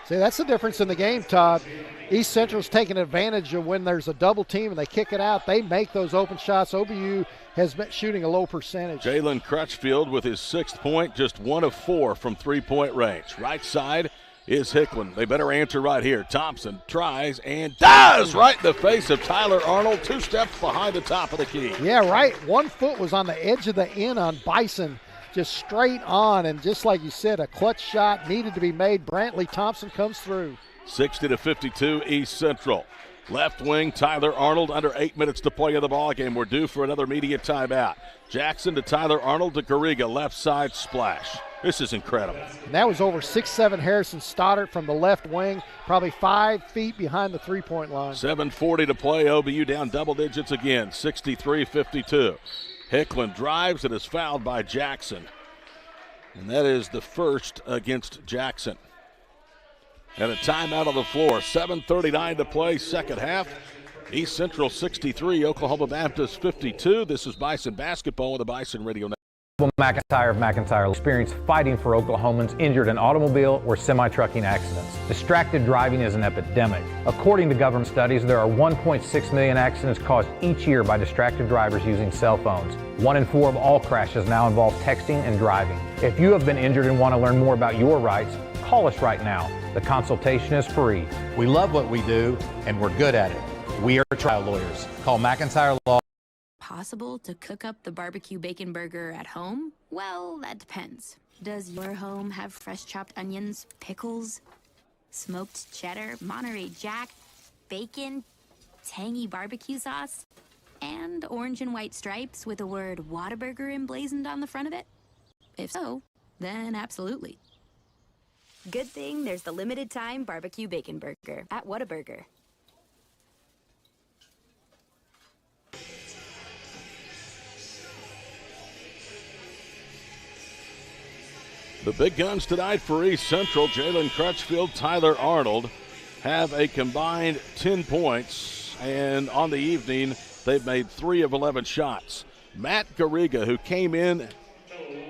See, that's the difference in the game, Todd. East Central's taking advantage of when there's a double team and they kick it out. They make those open shots. OBU has been shooting a low percentage. Jalen Crutchfield with his 6th point, just 1 of 4 from 3-point range. Right side is Hicklin. They better answer right here. Thompson tries and does right in the face of Tyler Arnold. 2 steps behind the top of the key. Yeah, right. 1 foot was on the edge of the in on Bison. Just straight on, and just like you said, a clutch shot needed to be made. Brantley Thompson comes through. 60-52 East Central. Left wing, Tyler Arnold, under 8 minutes to play in the ball game. We're due for another media timeout. Jackson to Tyler Arnold to Garriga, left side splash. This is incredible. And that was over 6'7" Harrison Stoddard from the left wing, probably 5 feet behind the 3-point line. 7:40 to play. OBU down double digits again, 63-52. Hicklin drives and is fouled by Jackson. And that is the first against Jackson. And a timeout on the floor. 7:39 to play, second half. East Central 63, Oklahoma Baptist 52. This is Bison basketball on the Bison Radio Network. McIntyre of McIntyre experienced fighting for Oklahomans injured in automobile or semi-trucking accidents. Distracted driving is an epidemic. According to government studies, there are 1.6 million accidents caused each year by distracted drivers using cell phones. 1 in 4 of all crashes now involve texting and driving. If you have been injured and want to learn more about your rights, call us right now. The consultation is free. We love what we do, and we're good at it. We are trial lawyers. Call McIntyre Law. possible to cook up the barbecue bacon burger at home? Well, that depends. Does your home have fresh chopped onions, pickles, smoked cheddar, Monterey Jack, bacon, tangy barbecue sauce, and orange and white stripes with the word Whataburger emblazoned on the front of it? If so, then absolutely. Good thing there's the limited time barbecue bacon burger at Whataburger. The big guns tonight for East Central, Jalen Crutchfield, Tyler Arnold, have a combined 10 points, and on the evening, they've made 3 of 11 shots. Matt Garriga, who came in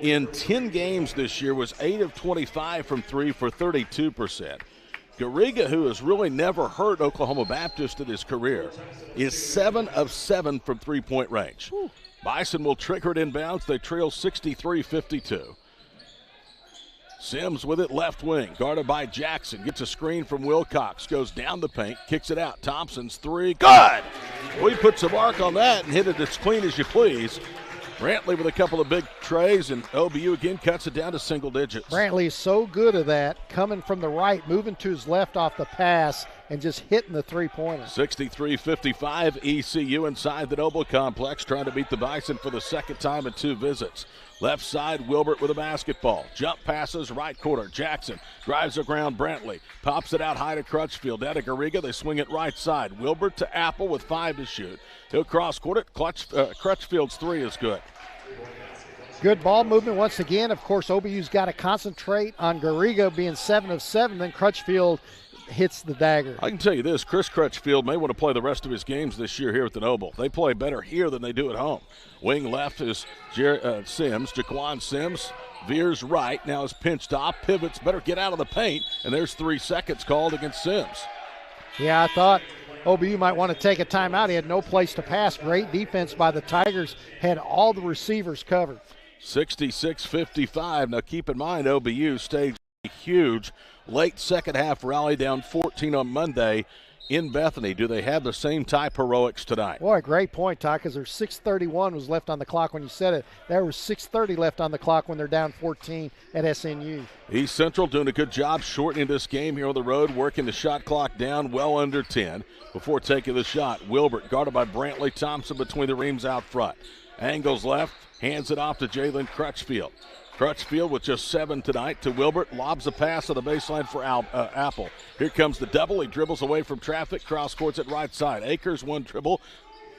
10 games this year, was 8 of 25 from 3 for 32%. Garriga, who has really never hurt Oklahoma Baptist in his career, is 7 of 7 from three-point range. Bison will trigger it inbounds. They trail 63-52. Sims with it left wing, guarded by Jackson. Gets a screen from Wilcox, goes down the paint, kicks it out. Thompson's three, good! We put some mark on that and hit it as clean as you please. Brantley with a couple of big trays, and OBU again cuts it down to single digits. Brantley is so good at that, coming from the right, moving to his left off the pass, and just hitting the three-pointer. 63-55, ECU inside the Noble Complex, trying to beat the Bison for the second time in 2 visits. Left side, Wilbert with a basketball. Jump passes, right corner. Jackson drives around Brantley. Pops it out high to Crutchfield. Down to Garriga. They swing it right side. Wilbert to Apple with 5 to shoot. He'll cross-court it. Crutchfield's 3 is good. Good ball movement once again. Of course, OBU's got to concentrate on Garriga being 7 of 7. Then Crutchfield hits the dagger. I can tell you this, Chris Crutchfield may want to play the rest of his games this year here at the Noble. They play better here than they do at home. Wing left is Sims. Jaquan Sims veers right, now is pinched off, pivots, better get out of the paint, and there's 3 seconds called against Sims. Yeah, I thought OBU might want to take a timeout. He had no place to pass. Great defense by the Tigers, had all the receivers covered. 66-55. Now keep in mind, OBU staged a huge late second half rally down 14 on Monday in Bethany. Do they have the same type heroics tonight? Boy, great point, Todd, because there's 6:31 was left on the clock when you said it. There was 6:30 left on the clock when they're down 14 at SNU. East Central doing a good job shortening this game here on the road, working the shot clock down well under 10 before taking the shot. Wilbert guarded by Brantley. Thompson between the reams out front. Angles left, hands it off to Jalen Crutchfield. Crutchfield with just 7 tonight to Wilbert. Lobs a pass on the baseline for Apple. Here comes the double. He dribbles away from traffic. Cross courts at right side. Akers 1 dribble.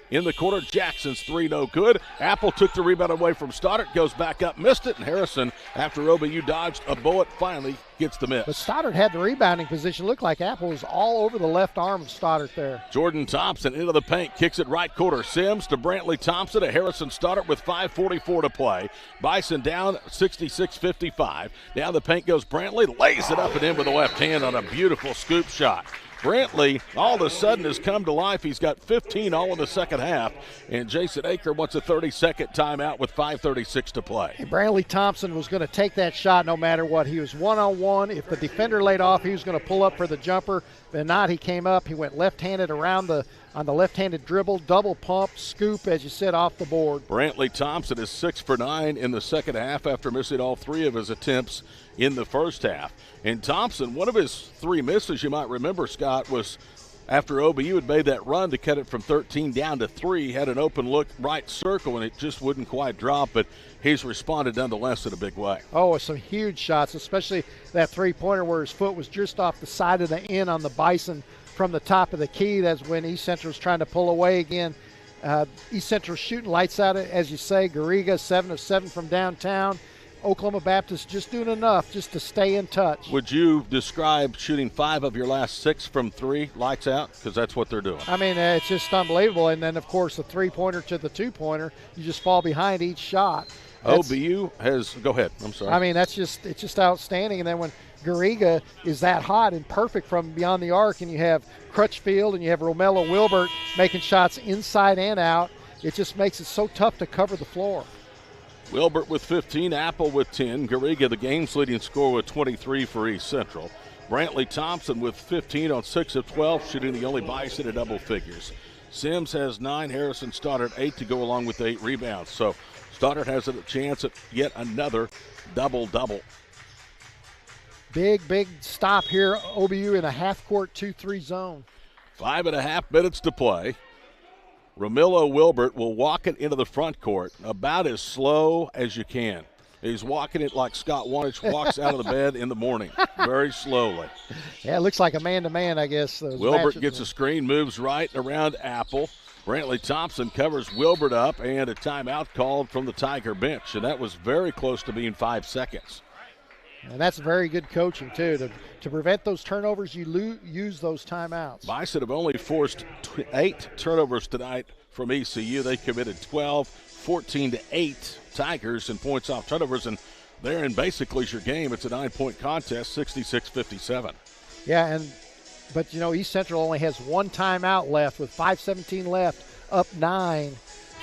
In the corner, Jackson's 3 no good. Apple took the rebound away from Stoddard. Goes back up, missed it. And Harrison, after OBU dodged a bullet, finally gets the miss. But Stoddard had the rebounding position. Looked like Apple was all over the left arm of Stoddard there. Jordan Thompson into the paint. Kicks it right corner. Sims to Brantley Thompson to Harrison Stoddard with 5:44 to play. Bison down 66-55. Down the paint goes Brantley. Lays it up and in with the left hand on a beautiful scoop shot. Brantley all of a sudden has come to life. He's got 15 all in the second half, and Jason Aker wants a 30-second timeout with 5:36 to play. And Brantley Thompson was going to take that shot no matter what. He was one-on-one. If the defender laid off, he was going to pull up for the jumper. But not, he came up. He went left-handed around on the left-handed dribble, double pump, scoop, as you said, off the board. Brantley Thompson is 6 for 9 in the second half after missing all 3 of his attempts in the first half. And Thompson, one of his 3 misses, you might remember, Scott, was after OBU had made that run to cut it from 13 down to 3, had an open look right circle, and it just wouldn't quite drop, but he's responded nonetheless in a big way. Oh, some huge shots, especially that three-pointer where his foot was just off the side of the end on the Bison from the top of the key. That's when East Central's trying to pull away again. East Central shooting lights out, as you say. Garriga 7 of 7 from downtown. Oklahoma Baptist just doing enough just to stay in touch. Would you describe shooting 5 of your last 6 from 3 lights out? Because that's what they're doing. I mean, it's just unbelievable. And then, of course, the three-pointer to the two-pointer, you just fall behind each shot. OBU has – go ahead. I'm sorry. I mean, it's just outstanding. And then when Garriga is that hot and perfect from beyond the arc, and you have Crutchfield and you have Romello Wilbert making shots inside and out, it just makes it so tough to cover the floor. Wilbert with 15, Apple with 10. Garriga, the game's leading scorer, with 23 for East Central. Brantley Thompson with 15 on 6 of 12, shooting the only Bison at double figures. Sims has 9, Harrison Stoddard 8 to go along with 8 rebounds. So Stoddard has a chance at yet another double-double. Big stop here, OBU in a half-court 2-3 zone. 5.5 minutes to play. Ramilo Wilbert will walk it into the front court about as slow as you can. He's walking it like Scott Wanish walks out of the bed in the morning, very slowly. Yeah, it looks like a man-to-man, I guess. Wilbert gets a screen, moves right around Apple. Brantley Thompson covers Wilbert up, and a timeout called from the Tiger bench, and that was very close to being 5 seconds. And that's very good coaching, too. To prevent those turnovers, you use those timeouts. Bison have only forced 8 turnovers tonight from ECU. They committed 12, 14-8 Tigers in points off turnovers, and they're in basically your game. It's a 9-point contest, 66-57. Yeah, but East Central only has 1 timeout left with 5:17 left, up 9.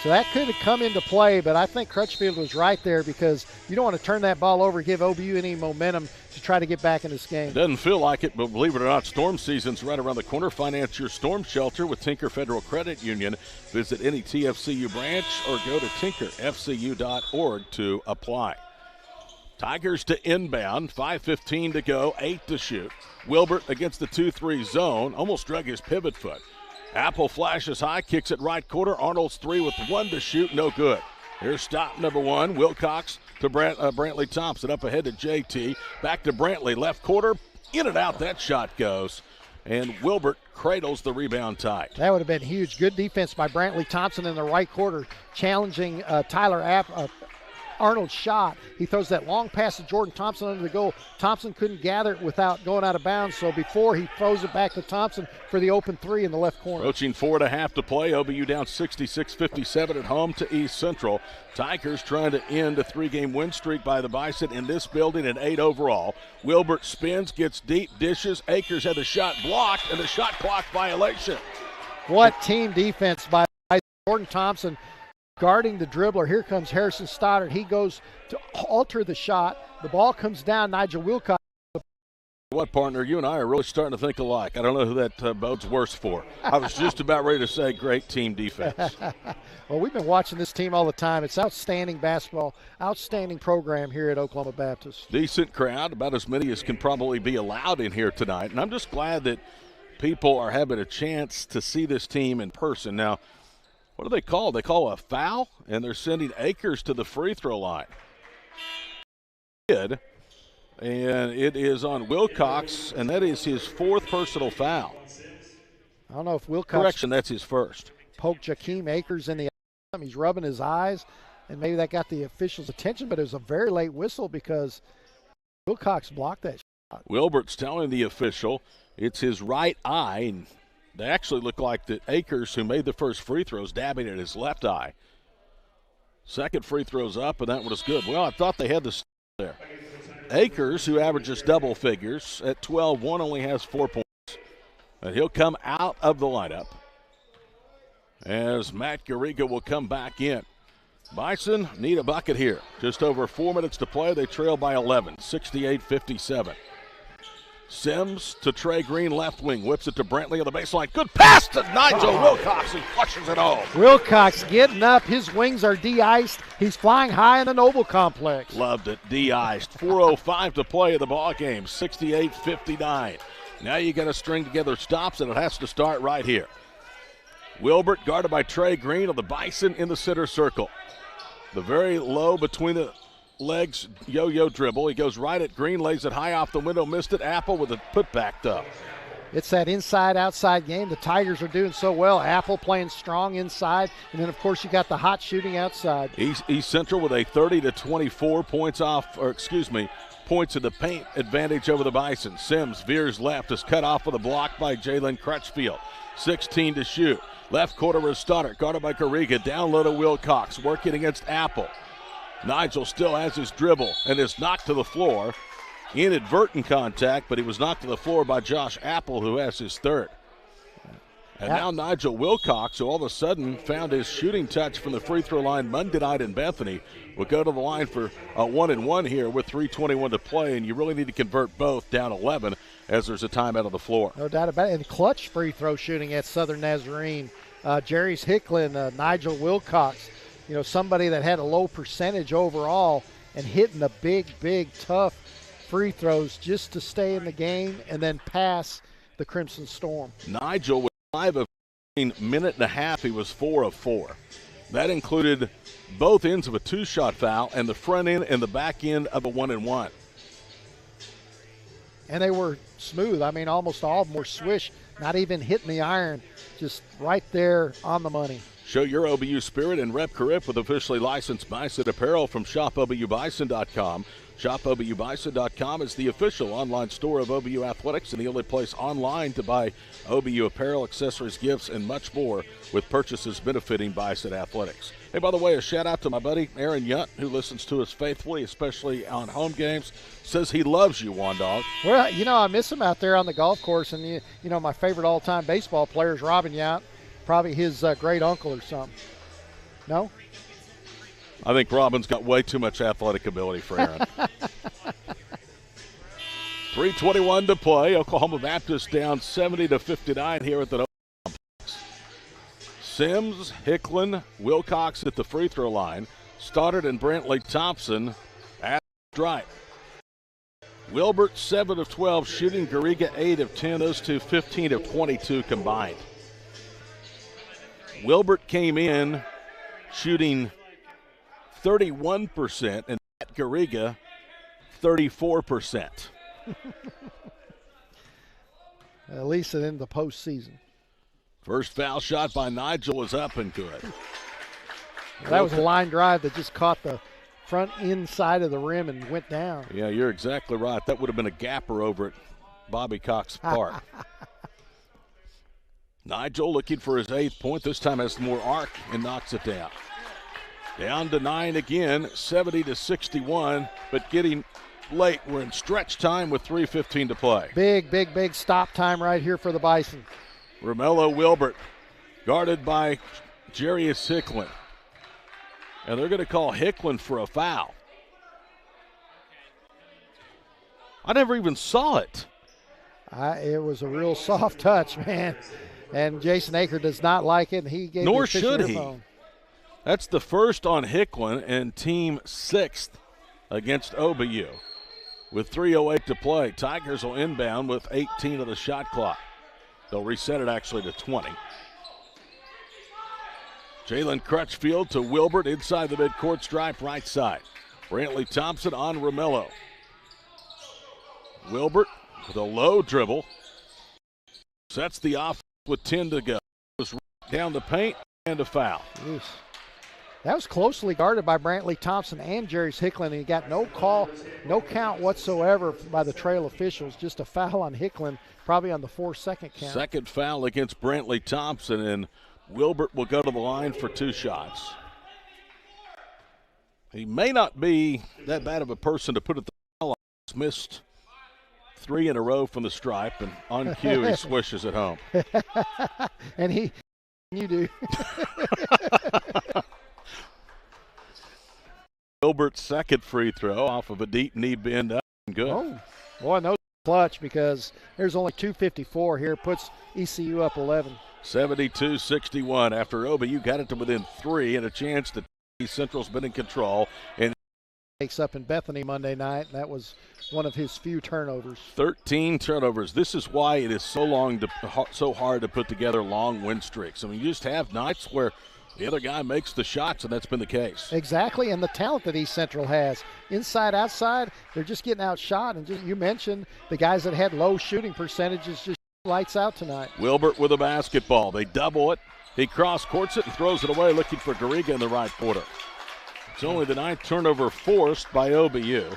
So that could have come into play, but I think Crutchfield was right there because you don't want to turn that ball over, give OBU any momentum to try to get back in this game. Doesn't feel like it, but believe it or not, storm season's right around the corner. Finance your storm shelter with Tinker Federal Credit Union. Visit any TFCU branch or go to tinkerfcu.org to apply. Tigers to inbound, 5:15 to go, 8 to shoot. Wilbert against the 2-3 zone, almost drug his pivot foot. Apple flashes high, kicks it right quarter. Arnold's 3 with 1 to shoot, no good. Here's stop number 1. Wilcox to Brantley Thompson, up ahead to JT. Back to Brantley, left quarter. In and out that shot goes. And Wilbert cradles the rebound tight. That would have been huge. Good defense by Brantley Thompson in the right quarter, challenging Arnold's shot. He throws that long pass to Jordan Thompson under the goal. Thompson couldn't gather it without going out of bounds, so before he throws it back to Thompson for the open 3 in the left corner. Approaching 4.5 to play. OBU down 66-57 at home to East Central. Tigers trying to end a 3-game win streak by the Bison in this building at 8 overall. Wilbert spins, gets deep, dishes. Akers had the shot blocked and the shot clock violation. What team defense by Jordan Thompson guarding the dribbler. Here comes Harrison Stoddard. He goes to alter the shot. The ball comes down. Nigel Wilcox. What, partner? You and I are really starting to think alike. I don't know who that bodes worse for. I was just about ready to say great team defense. Well, we've been watching this team all the time. It's outstanding basketball, outstanding program here at Oklahoma Baptist. Decent crowd, about as many as can probably be allowed in here tonight. And I'm just glad that people are having a chance to see this team in person. Now, what do they call? They call a foul, and they're sending Akers to the free throw line. And it is on Wilcox, and that is his 4th personal foul. I don't know if Wilcox. Correction, that's his 1st. Poked Jakeem Akers in the eye. He's rubbing his eyes, and maybe that got the official's attention, but it was a very late whistle because Wilcox blocked that shot. Wilbert's telling the official it's his right eye, and they actually look like the Akers, who made the first free throws, dabbing at his left eye. Second free throw's up, and that one is good. Well, I thought they had the there. Akers, who averages double figures at 12-1, only has 4 points. And he'll come out of the lineup as Matt Garriga will come back in. Bison need a bucket here. Just over 4 minutes to play. They trail by 11, 68-57. Sims to Trey Green, left wing, whips it to Brantley on the baseline. Good pass to Nigel Wilcox, and flushes it home. Wilcox getting up. His wings are de-iced. He's flying high in the Noble Complex. Loved it, de-iced. 4:05 to play in the ball game, 68-59. Now you got to string together stops, and it has to start right here. Wilbert guarded by Trey Green on the Bison in the center circle. The very low between the legs yo-yo dribble. He goes right at Green, lays it high off the window, missed it. Apple with a putback though. It's that inside-outside game. The Tigers are doing so well. Apple playing strong inside, and then of course you got the hot shooting outside. East Central with a 30-24 points in the paint advantage over the Bison. Sims veers left, is cut off with a block by Jalen Crutchfield. 16 to shoot. Left quarter with Stoddard, guarded by Garriga. Down low to Wilcox, working against Apple. Nigel still has his dribble and is knocked to the floor. Inadvertent contact, but he was knocked to the floor by Josh Apple, who has his 3rd. And now Nigel Wilcox, who all of a sudden found his shooting touch from the free throw line Monday night in Bethany, will go to the line for a 1-and-1 here with 3:21 to play, and you really need to convert both down 11 as there's a timeout on the floor. No doubt about it. And clutch free throw shooting at Southern Nazarene. Jerry's Hicklin, Nigel Wilcox, somebody that had a low percentage overall and hitting the big, tough free throws just to stay in the game and then pass the Crimson Storm. Nigel with 5 of 15, minute and a half, he was 4 of 4. That included both ends of a 2-shot foul and the front end and the back end of a 1-and-1. And they were smooth. I mean, almost all of them were swish, not even hitting the iron, just right there on the money. Show your OBU spirit and rep Carip with officially licensed Bison apparel from shopobubison.com. ShopOBUBison.com is the official online store of OBU Athletics and the only place online to buy OBU apparel, accessories, gifts, and much more with purchases benefiting Bison Athletics. Hey, by the way, a shout-out to my buddy Aaron Yunt, who listens to us faithfully, especially on home games. Says he loves you, Wandog. Well, I miss him out there on the golf course, and, my favorite all-time baseball player is Robin Yount, probably his great uncle or something. No? I think Robin's got way too much athletic ability for Aaron. 3:21 to play. Oklahoma Baptist down 70-59 here at the complex. Sims, Hicklin, Wilcox at the free throw line. Stoddard and Brantley Thompson at the stripe. Wilbert 7 of 12 shooting. Garriga 8 of 10. Those two 15 of 22 combined. Wilbert came in shooting 31%, and Matt Garriga 34%. At least in the postseason. First foul shot by Nigel was up and good. That was a line drive that just caught the front inside of the rim and went down. Yeah, you're exactly right. That would have been a gapper over at Bobby Cox Park. Nigel looking for his 8th point. This time has more arc and knocks it down. Down to 9 again, 70-61, but getting late. We're in stretch time with 3:15 to play. Big stop time right here for the Bison. Romello Wilbert guarded by Jarius Hicklin. And they're going to call Hicklin for a foul. I never even saw it. It was a real soft touch, man. And Jason Aker does not like it, and he gave Nor the should he. Phone. That's the first on Hicklin and team 6th against OBU. With 3:08 to play, Tigers will inbound with 18 of the shot clock. They'll reset it actually to 20. Jalen Crutchfield to Wilbert inside the midcourt stripe right side. Brantley Thompson on Romello. Wilbert with a low dribble. Sets the offense with 10 to go. Goes down the paint and a foul. Jeez. That was closely guarded by Brantley Thompson and Jarius Hicklin, and he got no call, no count whatsoever by the trail officials. Just a foul on Hicklin, probably on the 4-second count. Second foul against Brantley Thompson, and Wilbert will go to the line for 2 shots. He may not be that bad of a person to put at the foul line. He's missed 3 in a row from the stripe, and on cue he swishes it home. And you do. Wilbert's second free throw off of a deep knee bend up and good. Oh, boy, no clutch because there's only 2:54 here. Puts ECU up 11. 72-61 after OBU got it to within 3 and a chance that Central's been in control. And takes up in Bethany Monday night, and that was one of his few turnovers. 13 turnovers. This is why it is so hard to put together long win streaks. I mean, you just have nights where the other guy makes the shots, and that's been the case. Exactly, and the talent that East Central has. Inside, outside, they're just getting outshot. And you mentioned the guys that had low shooting percentages just lights out tonight. Wilbert with a basketball. They double it. He cross-courts it and throws it away, looking for Garriga in the right quarter. It's only the 9th turnover forced by OBU.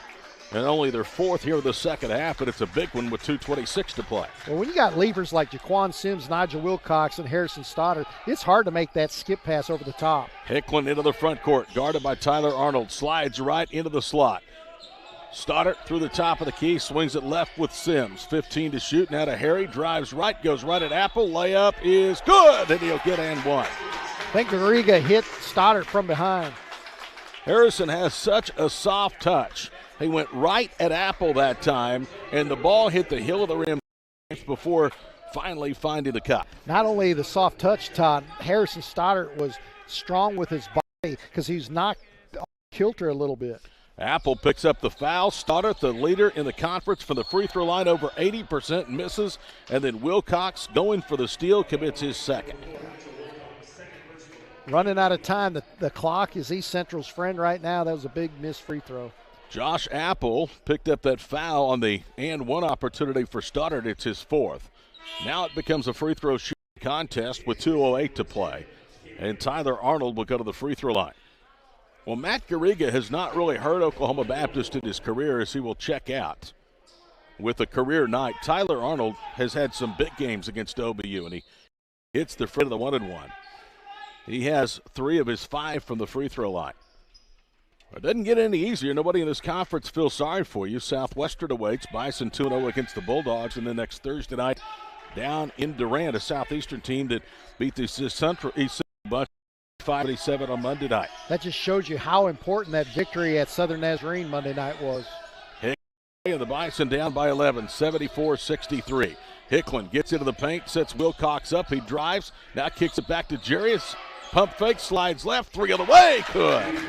And only their 4th here in the second half, but it's a big one with 2:26 to play. Well, when you got leapers like Jaquan Sims, Nigel Wilcox, and Harrison Stoddard, it's hard to make that skip pass over the top. Hicklin into the front court, guarded by Tyler Arnold, slides right into the slot. Stoddard through the top of the key, swings it left with Sims. 15 to shoot, now to Harry, drives right, goes right at Apple. Layup is good, and he'll get and one. I think Garriga hit Stoddard from behind. Harrison has such a soft touch. He went right at Apple that time, and the ball hit the heel of the rim before finally finding the cup. Not only the soft touch, Todd, Harrison Stoddard was strong with his body because he's knocked off kilter a little bit. Apple picks up the foul. Stoddard, the leader in the conference from the free throw line, over 80%, misses. And then Wilcox, going for the steal, commits his second. Running out of time. The clock is East Central's friend right now. That was a big missed free throw. Josh Apple picked up that foul on the and one opportunity for Stoddard. It's his fourth. Now it becomes a free throw shooting contest with 2:08 to play. And Tyler Arnold will go to the free throw line. Well, Matt Garriga has not really hurt Oklahoma Baptist in his career, as he will check out with a career night. Tyler Arnold has had some big games against OBU, and he hits the front of the 1-and-1. He has 3 of his 5 from the free throw line. It doesn't get any easier. Nobody in this conference feels sorry for you. Southwestern awaits. Bison 2-0 against the Bulldogs, and then next Thursday night down in Durant, a Southeastern team that beat the East Central bunch 5-7 on Monday night. That just shows you how important that victory at Southern Nazarene Monday night was. And the Bison down by 11, 74-63. Hicklin gets into the paint, sets Wilcox up. He drives, now kicks it back to Jarius. Pump fake, slides left, 3 on the way. Good.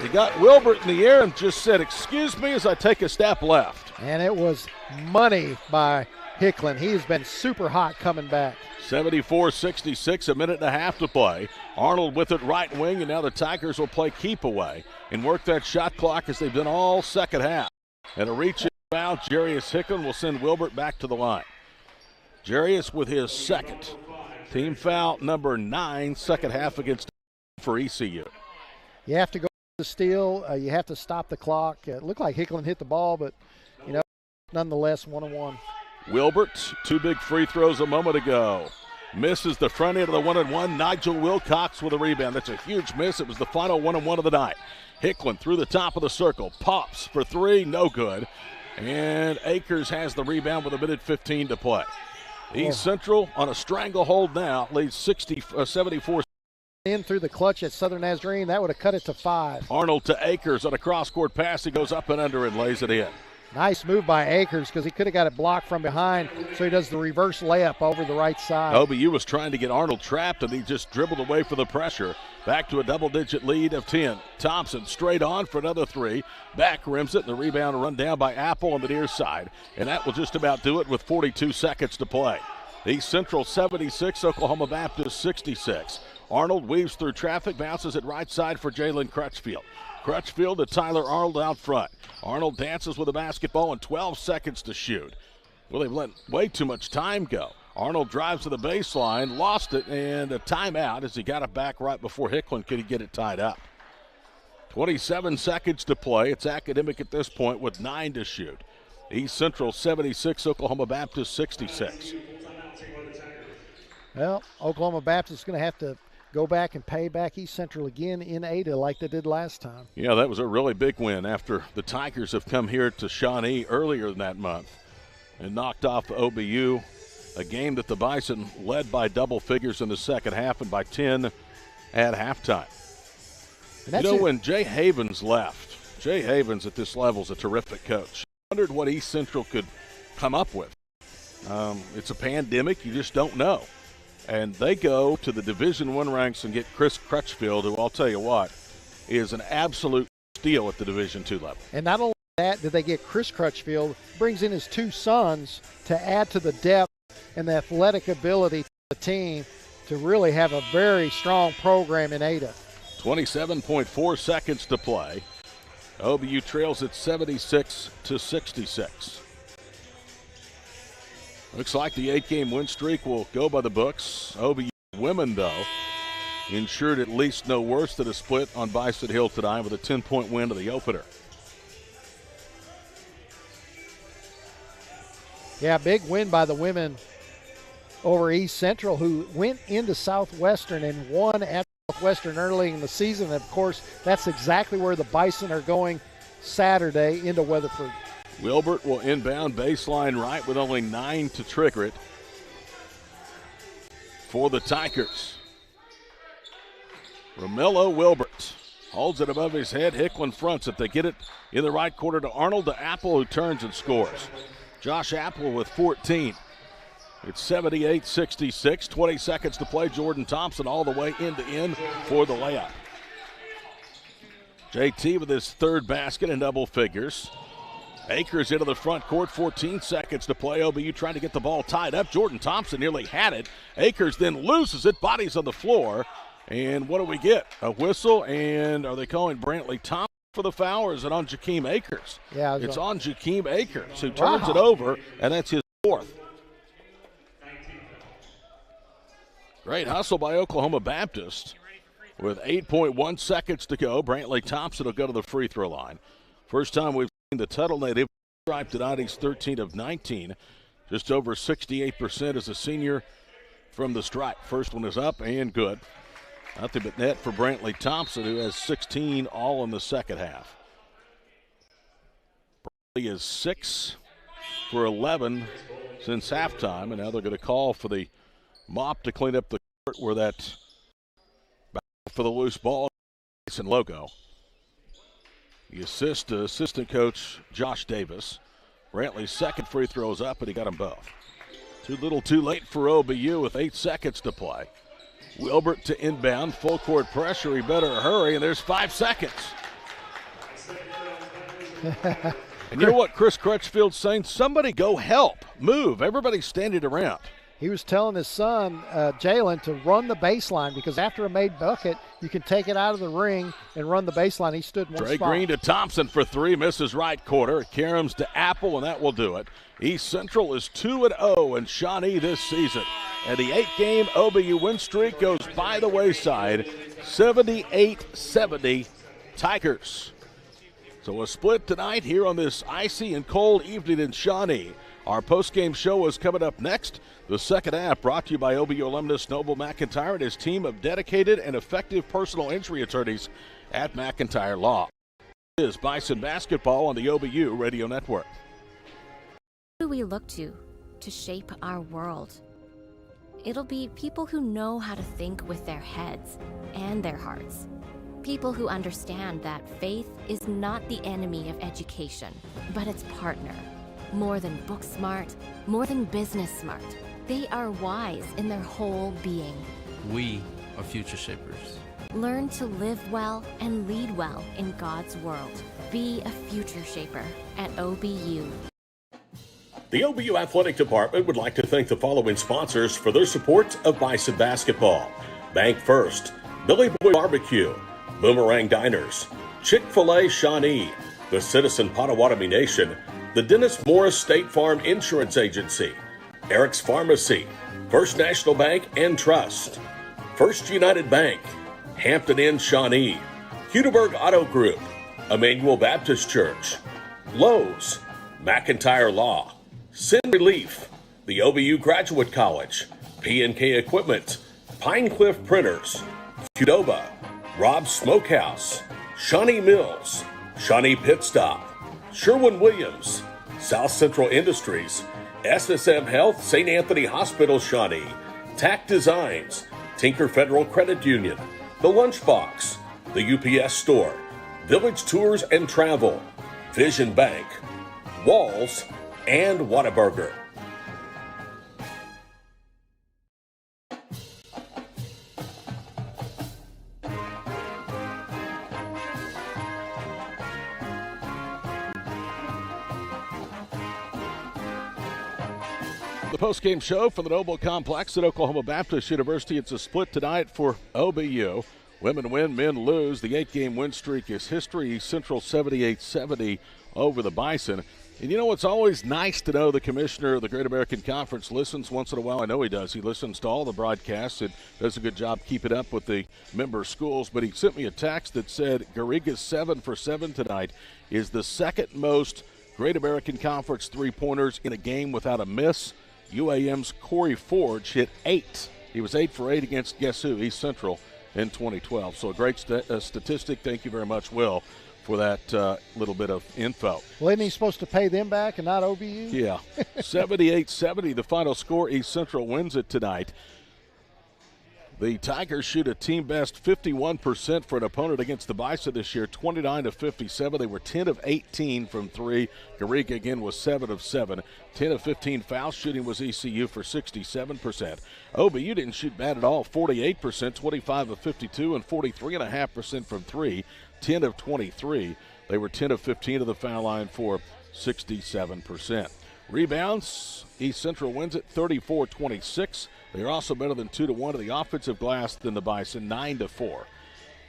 He got Wilbert in the air and just said, "Excuse me," as I take a step left. And it was money by Hicklin. He has been super hot coming back. 74-66, a minute and a half to play. Arnold with it right wing, and now the Tigers will play keep away and work that shot clock as they've done all second half. And a reach foul, Jarius Hicklin will send Wilbert back to the line. Jarius with his second. Team foul number 9, second half against for ECU. You have to go to the steal. You have to stop the clock. It looked like Hicklin hit the ball, but, nonetheless, 1-on-1. Wilbert, 2 big free throws a moment ago. Misses the front end of the 1-on-1. Nigel Wilcox with a rebound. That's a huge miss. It was the final 1-on-1 of the night. Hicklin through the top of the circle. Pops for 3, no good. And Akers has the rebound with a minute 15 to play. East Central on a stranglehold now, leads 74. In through the clutch at Southern Nazarene, that would have cut it to 5. Arnold to Akers on a cross-court pass. He goes up and under and lays it in. Nice move by Akers because he could have got it blocked from behind, so he does the reverse layup over the right side. OBU was trying to get Arnold trapped, and he just dribbled away for the pressure. Back to a double-digit lead of 10. Thompson straight on for another 3. Back rims it, and the rebound run down by Apple on the near side. And that will just about do it with 42 seconds to play. East Central 76, Oklahoma Baptist 66. Arnold weaves through traffic, bounces it right side for Jalen Crutchfield. Crutchfield to Tyler Arnold out front. Arnold dances with the basketball and 12 seconds to shoot. Well, they've let way too much time go. Arnold drives to the baseline, lost it, and a timeout as he got it back right before Hicklin could get it tied up. 27 seconds to play. It's Academic at this point with 9 to shoot. East Central 76, Oklahoma Baptist 66. Well, Oklahoma Baptist is going to have to go back and pay back East Central again in Ada like they did last time. Yeah, that was a really big win after the Tigers have come here to Shawnee earlier than that month and knocked off OBU, a game that the Bison led by double figures in the second half and by 10 at halftime. When Jay Havens left, Jay Havens at this level is a terrific coach. I wondered what East Central could come up with. It's a pandemic, you just don't know. And they go to the Division I ranks and get Chris Crutchfield, who I'll tell you what, is an absolute steal at the Division II level. And not only that, did they get Chris Crutchfield, brings in his 2 sons to add to the depth and the athletic ability of the team to really have a very strong program in Ada. 27.4 seconds to play. OBU trails at 76-66. Looks like the 8-game win streak will go by the books. OBU women, though, ensured at least no worse than a split on Bison Hill tonight with a 10-point win to the opener. Yeah, big win by the women over East Central, who went into Southwestern and won at Southwestern early in the season. And, of course, that's exactly where the Bison are going Saturday into Weatherford. Wilbert will inbound baseline right with only 9 to trigger it for the Tigers. Romello Wilbert holds it above his head. Hicklin fronts it. They get it in the right quarter to Arnold, to Apple, who turns and scores. Josh Apple with 14. It's 78-66, 20 seconds to play. Jordan Thompson all the way end to end for the layup. JT with his third basket in double figures. Akers into the front court, 14 seconds to play. OBU trying to get the ball tied up. Jordan Thompson nearly had it. Akers then loses it, bodies on the floor. And what do we get? A whistle, and are they calling Brantley Thompson for the foul, or is it on Jakeem Akers? Yeah, it's on Jakeem Akers, who turns it over, and that's his fourth. Great hustle by Oklahoma Baptist. With 8.1 seconds to go, Brantley Thompson will go to the free throw line. First time we've seen the Tuttle native stripe tonight. He's 13 of 19. Just over 68% as a senior from the stripe. First one is up and good. Nothing but net for Brantley Thompson, who has 16 all in the second half. Brantley is 6 for 11 since halftime, and now they're going to call for the mop to clean up the court where that battle for the loose ball and logo. The assistant coach, Josh Davis. Brantley's second free throw is up, and he got them both. Too little too late for OBU with 8 seconds to play. Wilbert to inbound, full court pressure. He better hurry, and there's 5 seconds. And you know what Chris Crutchfield's saying? Somebody go help. Move. Everybody's standing around. He was telling his son, Jalen, to run the baseline because after a made bucket, you can take it out of the ring and run the baseline. He stood in one Trey spot. Green to Thompson for 3, misses right quarter. Karams to Apple, and that will do it. East Central is 2-0 in Shawnee this season. And the 8-game OBU win streak goes by the wayside, 78-70 Tigers. So a split tonight here on this icy and cold evening in Shawnee. Our post-game show is coming up next. The second half brought to you by OBU alumnus Noble McIntyre and his team of dedicated and effective personal injury attorneys at McIntyre Law. This is Bison Basketball on the OBU Radio Network. Who do we look to shape our world? It'll be people who know how to think with their heads and their hearts. People who understand that faith is not the enemy of education, but its partner. More than book smart, more than business smart. They are wise in their whole being. We are future shapers. Learn to live well and lead well in God's world. Be a future shaper at OBU. The OBU Athletic Department would like to thank the following sponsors for their support of Bison Basketball. Bank First, Billy Boy Barbecue, Boomerang Diners, Chick-fil-A Shawnee, the Citizen Potawatomi Nation, the Dennis Morris State Farm Insurance Agency, Eric's Pharmacy, First National Bank and Trust, First United Bank, Hampton Inn Shawnee, Hudeberg Auto Group, Emmanuel Baptist Church, Lowe's, McIntyre Law, Sin Relief, the OBU Graduate College, P&K Equipment, Pinecliff Printers, Qdoba, Rob's Smokehouse, Shawnee Mills, Shawnee Pit Stop, Sherwin-Williams, South Central Industries, SSM Health, St. Anthony Hospital Shawnee, TAC Designs, Tinker Federal Credit Union, The Lunchbox, the UPS Store, Village Tours and Travel, Vision Bank, Walls, and Whataburger. The post-game show for the Noble Complex at Oklahoma Baptist University. It's a split tonight for OBU. Women win, men lose. The 8-game win streak is history. East Central 78-70 over the Bison. And you know, it's always nice to know the commissioner of the Great American Conference listens once in a while. I know he does. He listens to all the broadcasts and does a good job keeping up with the member schools. But he sent me a text that said Garriga's 7 for 7 tonight is the second most Great American Conference three-pointers in a game without a miss. UAM's Corey Forge hit 8. He was 8 for 8 against guess who? East Central in 2012. So a great statistic. Thank you very much, Will, for that little bit of info. Well, isn't he supposed to pay them back and not OBU? Yeah. 78-70, the final score. East Central wins it tonight. The Tigers shoot a team best 51% for an opponent against the Bison this year, 29-57. They were 10 of 18 from three. Garriga again was 7 of 7. 10 of 15 foul shooting was ECU for 67%. OBU didn't shoot bad at all, 48%, 25 of 52, and 43.5% from three. 10 of 23. They were 10 of 15 to the foul line for 67%. Rebounds, East Central wins it 34-26. They're also better than 2-1 to the offensive glass than the Bison, 9-4.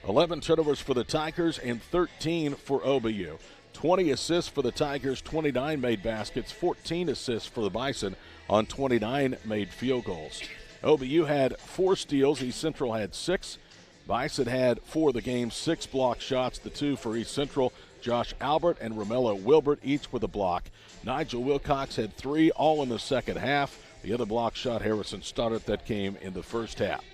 11 turnovers for the Tigers and 13 for OBU. 20 assists for the Tigers, 29 made baskets, 14 assists for the Bison on 29 made field goals. OBU had 4 steals, East Central had 6. Bison had 4 of the game's 6 block shots, the 2 for East Central. Josh Albert and Romello Wilbert each with a block. Nigel Wilcox had 3, all in the second half. The other block shot, Harrison Stoddard, that came in the first half.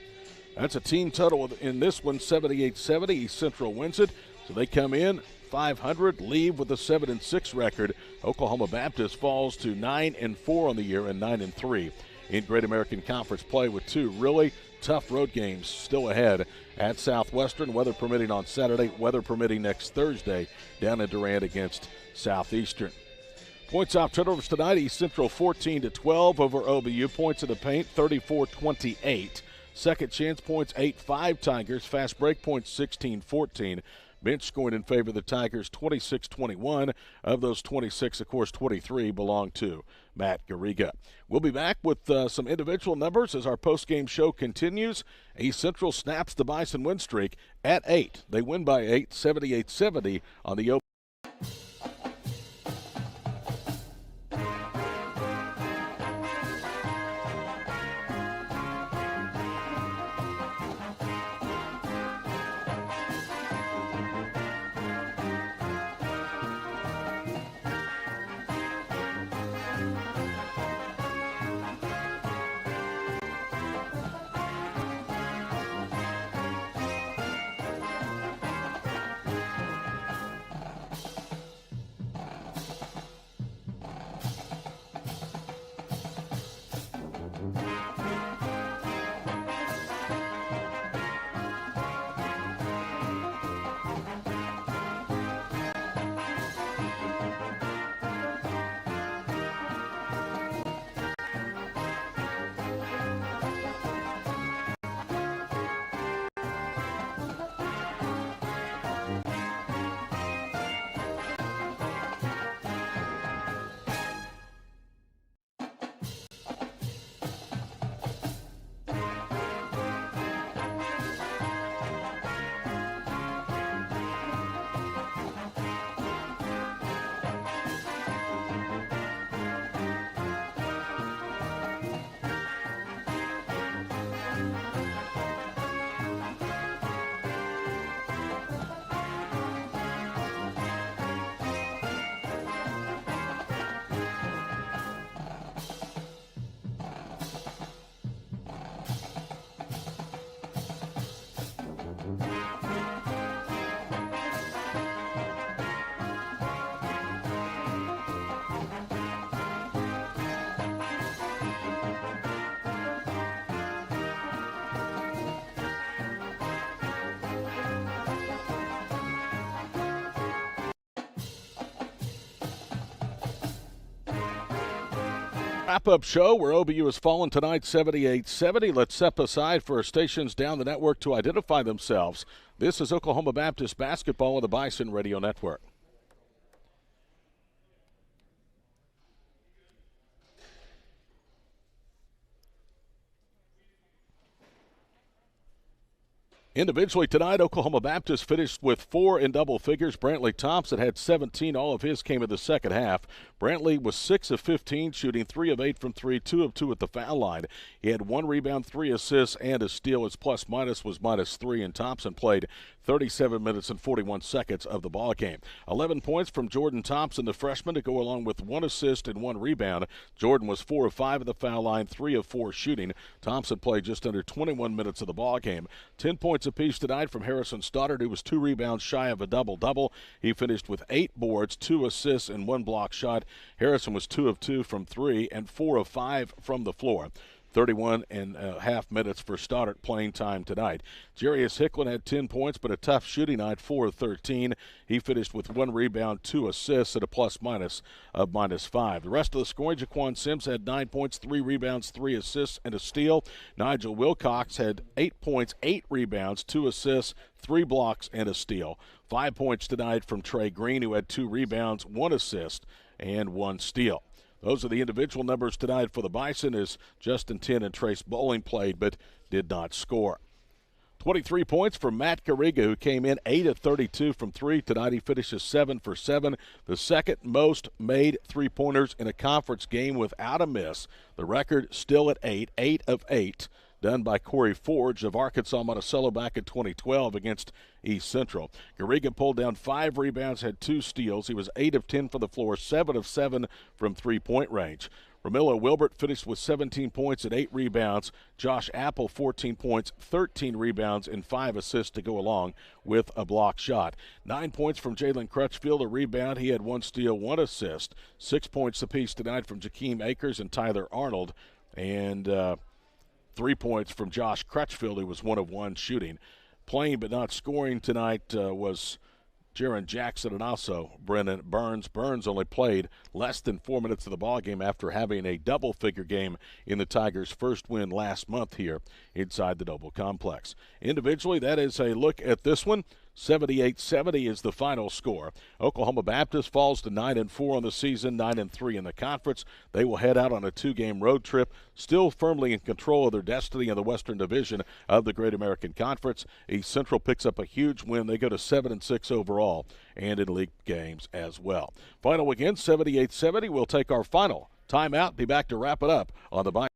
That's a team total in this one, 78-70. East Central wins it, so they come in 500, leave with a 7-6 record. Oklahoma Baptist falls to 9-4 on the year and 9-3 in Great American Conference play, with 2 really tough road games still ahead at Southwestern, weather permitting on Saturday, weather permitting next Thursday down in Durant against Southeastern. Points off turnovers tonight, East Central 14-12 over OBU. Points in the paint, 34-28. Second chance points, 8-5 Tigers. Fast break points, 16-14. Bench scoring in favor of the Tigers, 26-21. Of those 26, of course, 23 belong to Matt Garriga. We'll be back with some individual numbers as our postgame show continues. East Central snaps the Bison win streak at 8. They win by 8, 78-70 on the open. Wrap-up show where OBU has fallen tonight 78-70. Let's step aside for our stations down the network to identify themselves. This is Oklahoma Baptist basketball on the Bison Radio Network. Individually tonight, Oklahoma Baptist finished with 4 in double figures. Brantley Thompson had 17. All of his came in the second half. Brantley was 6 of 15, shooting 3 of 8 from 3, 2 of 2 at the foul line. He had 1 rebound, 3 assists, and a steal. His plus-minus was -3, and Thompson played 37 minutes and 41 seconds of the ball game. 11 points from Jordan Thompson, the freshman, to go along with 1 assist and 1 rebound. Jordan was 4 of 5 at the foul line, 3 of 4 shooting. Thompson played just under 21 minutes of the ball game. 10 points apiece tonight from Harrison Stoddard, who was 2 rebounds shy of a double-double. He finished with 8 boards, 2 assists, and 1 block shot. Harrison was 2 of 2 from 3 and 4 of 5 from the floor. 31.5 minutes for Stoddard playing time tonight. Jarius Hicklin had 10 points, but a tough shooting night, 4 of 13. He finished with 1 rebound, 2 assists, at a plus-minus of -5. The rest of the scoring, Jaquan Sims had 9 points, 3 rebounds, 3 assists, and a steal. Nigel Wilcox had 8 points, 8 rebounds, 2 assists, 3 blocks, and a steal. 5 points tonight from Trey Green, who had 2 rebounds, 1 assist, and 1 steal. Those are the individual numbers tonight for the Bison, as Justin Tinn and Trace Bowling played but did not score. 23 points from Matt Garriga, who came in 8 of 32 from 3. Tonight he finishes 7 for 7, the second most made three-pointers in a conference game without a miss. The record still at 8 of 8. Done by Corey Forge of Arkansas Monticello back in 2012 against East Central. Garriga pulled down 5 rebounds, had 2 steals. He was 8 of 10 for the floor, 7 of 7 from three-point range. Romillo Wilbert finished with 17 points and 8 rebounds. Josh Apple, 14 points, 13 rebounds, and 5 assists to go along with a block shot. 9 points from Jalen Crutchfield, a rebound. He had 1 steal, 1 assist. 6 points apiece tonight from Jakeem Akers and Tyler Arnold. And 3 points from Josh Crutchfield, who was 1 of 1 shooting. Playing but not scoring tonight was Jaron Jackson and also Brennan Burns. Burns only played less than 4 minutes of the ballgame after having a double-figure game in the Tigers' first win last month here inside the Noble Complex. Individually, that is a look at this one. 78-70 is the final score. Oklahoma Baptist falls to 9-4 on the season, 9-3 in the conference. They will head out on a 2-game road trip, still firmly in control of their destiny in the Western Division of the Great American Conference. East Central picks up a huge win. They go to 7-6 overall and in league games as well. Final again, 78-70. We'll take our final timeout. Be back to wrap it up on the Bison.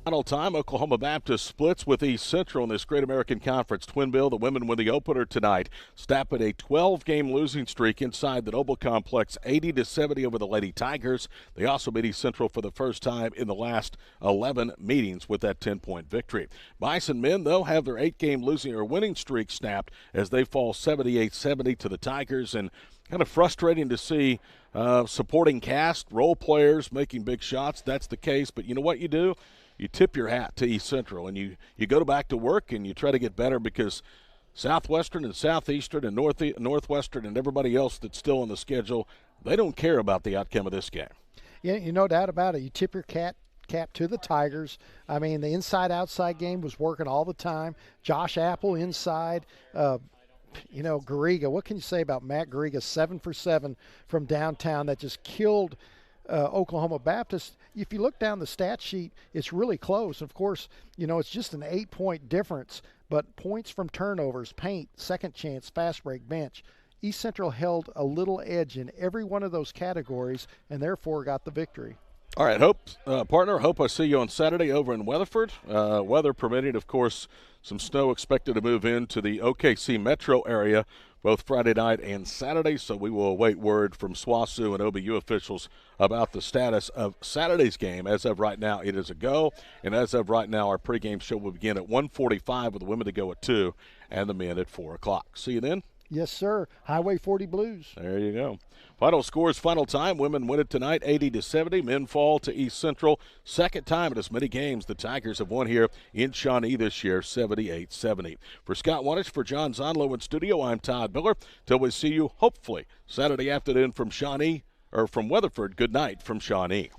Final time, Oklahoma Baptist splits with East Central in this Great American Conference twin bill. The women win the opener tonight, snapping a 12-game losing streak inside the Noble Complex, 80-70 over the Lady Tigers. They also beat East Central for the first time in the last 11 meetings with that 10-point victory. Bison men, though, have their 8-game losing or winning streak snapped as they fall 78-70 to the Tigers, and kind of frustrating to see supporting cast, role players making big shots. That's the case, but you know what you do? You tip your hat to East Central, and you go back to work and you try to get better, because Southwestern and Southeastern and Northwestern and everybody else that's still on the schedule, they don't care about the outcome of this game. Yeah, you no doubt about it. You tip your cap to the Tigers. I mean, the inside-outside game was working all the time. Josh Apple inside. Garriga, what can you say about Matt Garriga? 7 for 7 from downtown. That just killed Oklahoma Baptist. If you look down the stat sheet, it's really close. Of course, it's just an 8-point difference, but points from turnovers, paint, second chance, fast break, bench. East Central held a little edge in every one of those categories and therefore got the victory. All right, partner, hope I see you on Saturday over in Weatherford. Weather permitting, of course, some snow expected to move into the OKC metro area both Friday night and Saturday, so we will await word from SWASU and OBU officials about the status of Saturday's game. As of right now, it is a go, and as of right now, our pregame show will begin at 1:45 with the women to go at 2 and the men at 4 o'clock. See you then. Yes, sir. Highway 40 Blues. There you go. Final scores, final time. Women win it tonight, 80-70. Men fall to East Central. Second time in as many games the Tigers have won here in Shawnee this year, 78-70. For Scott Wanish, for John Zonlow in studio, I'm Todd Miller. Till we see you, hopefully, Saturday afternoon from Shawnee, or from Weatherford. Good night from Shawnee.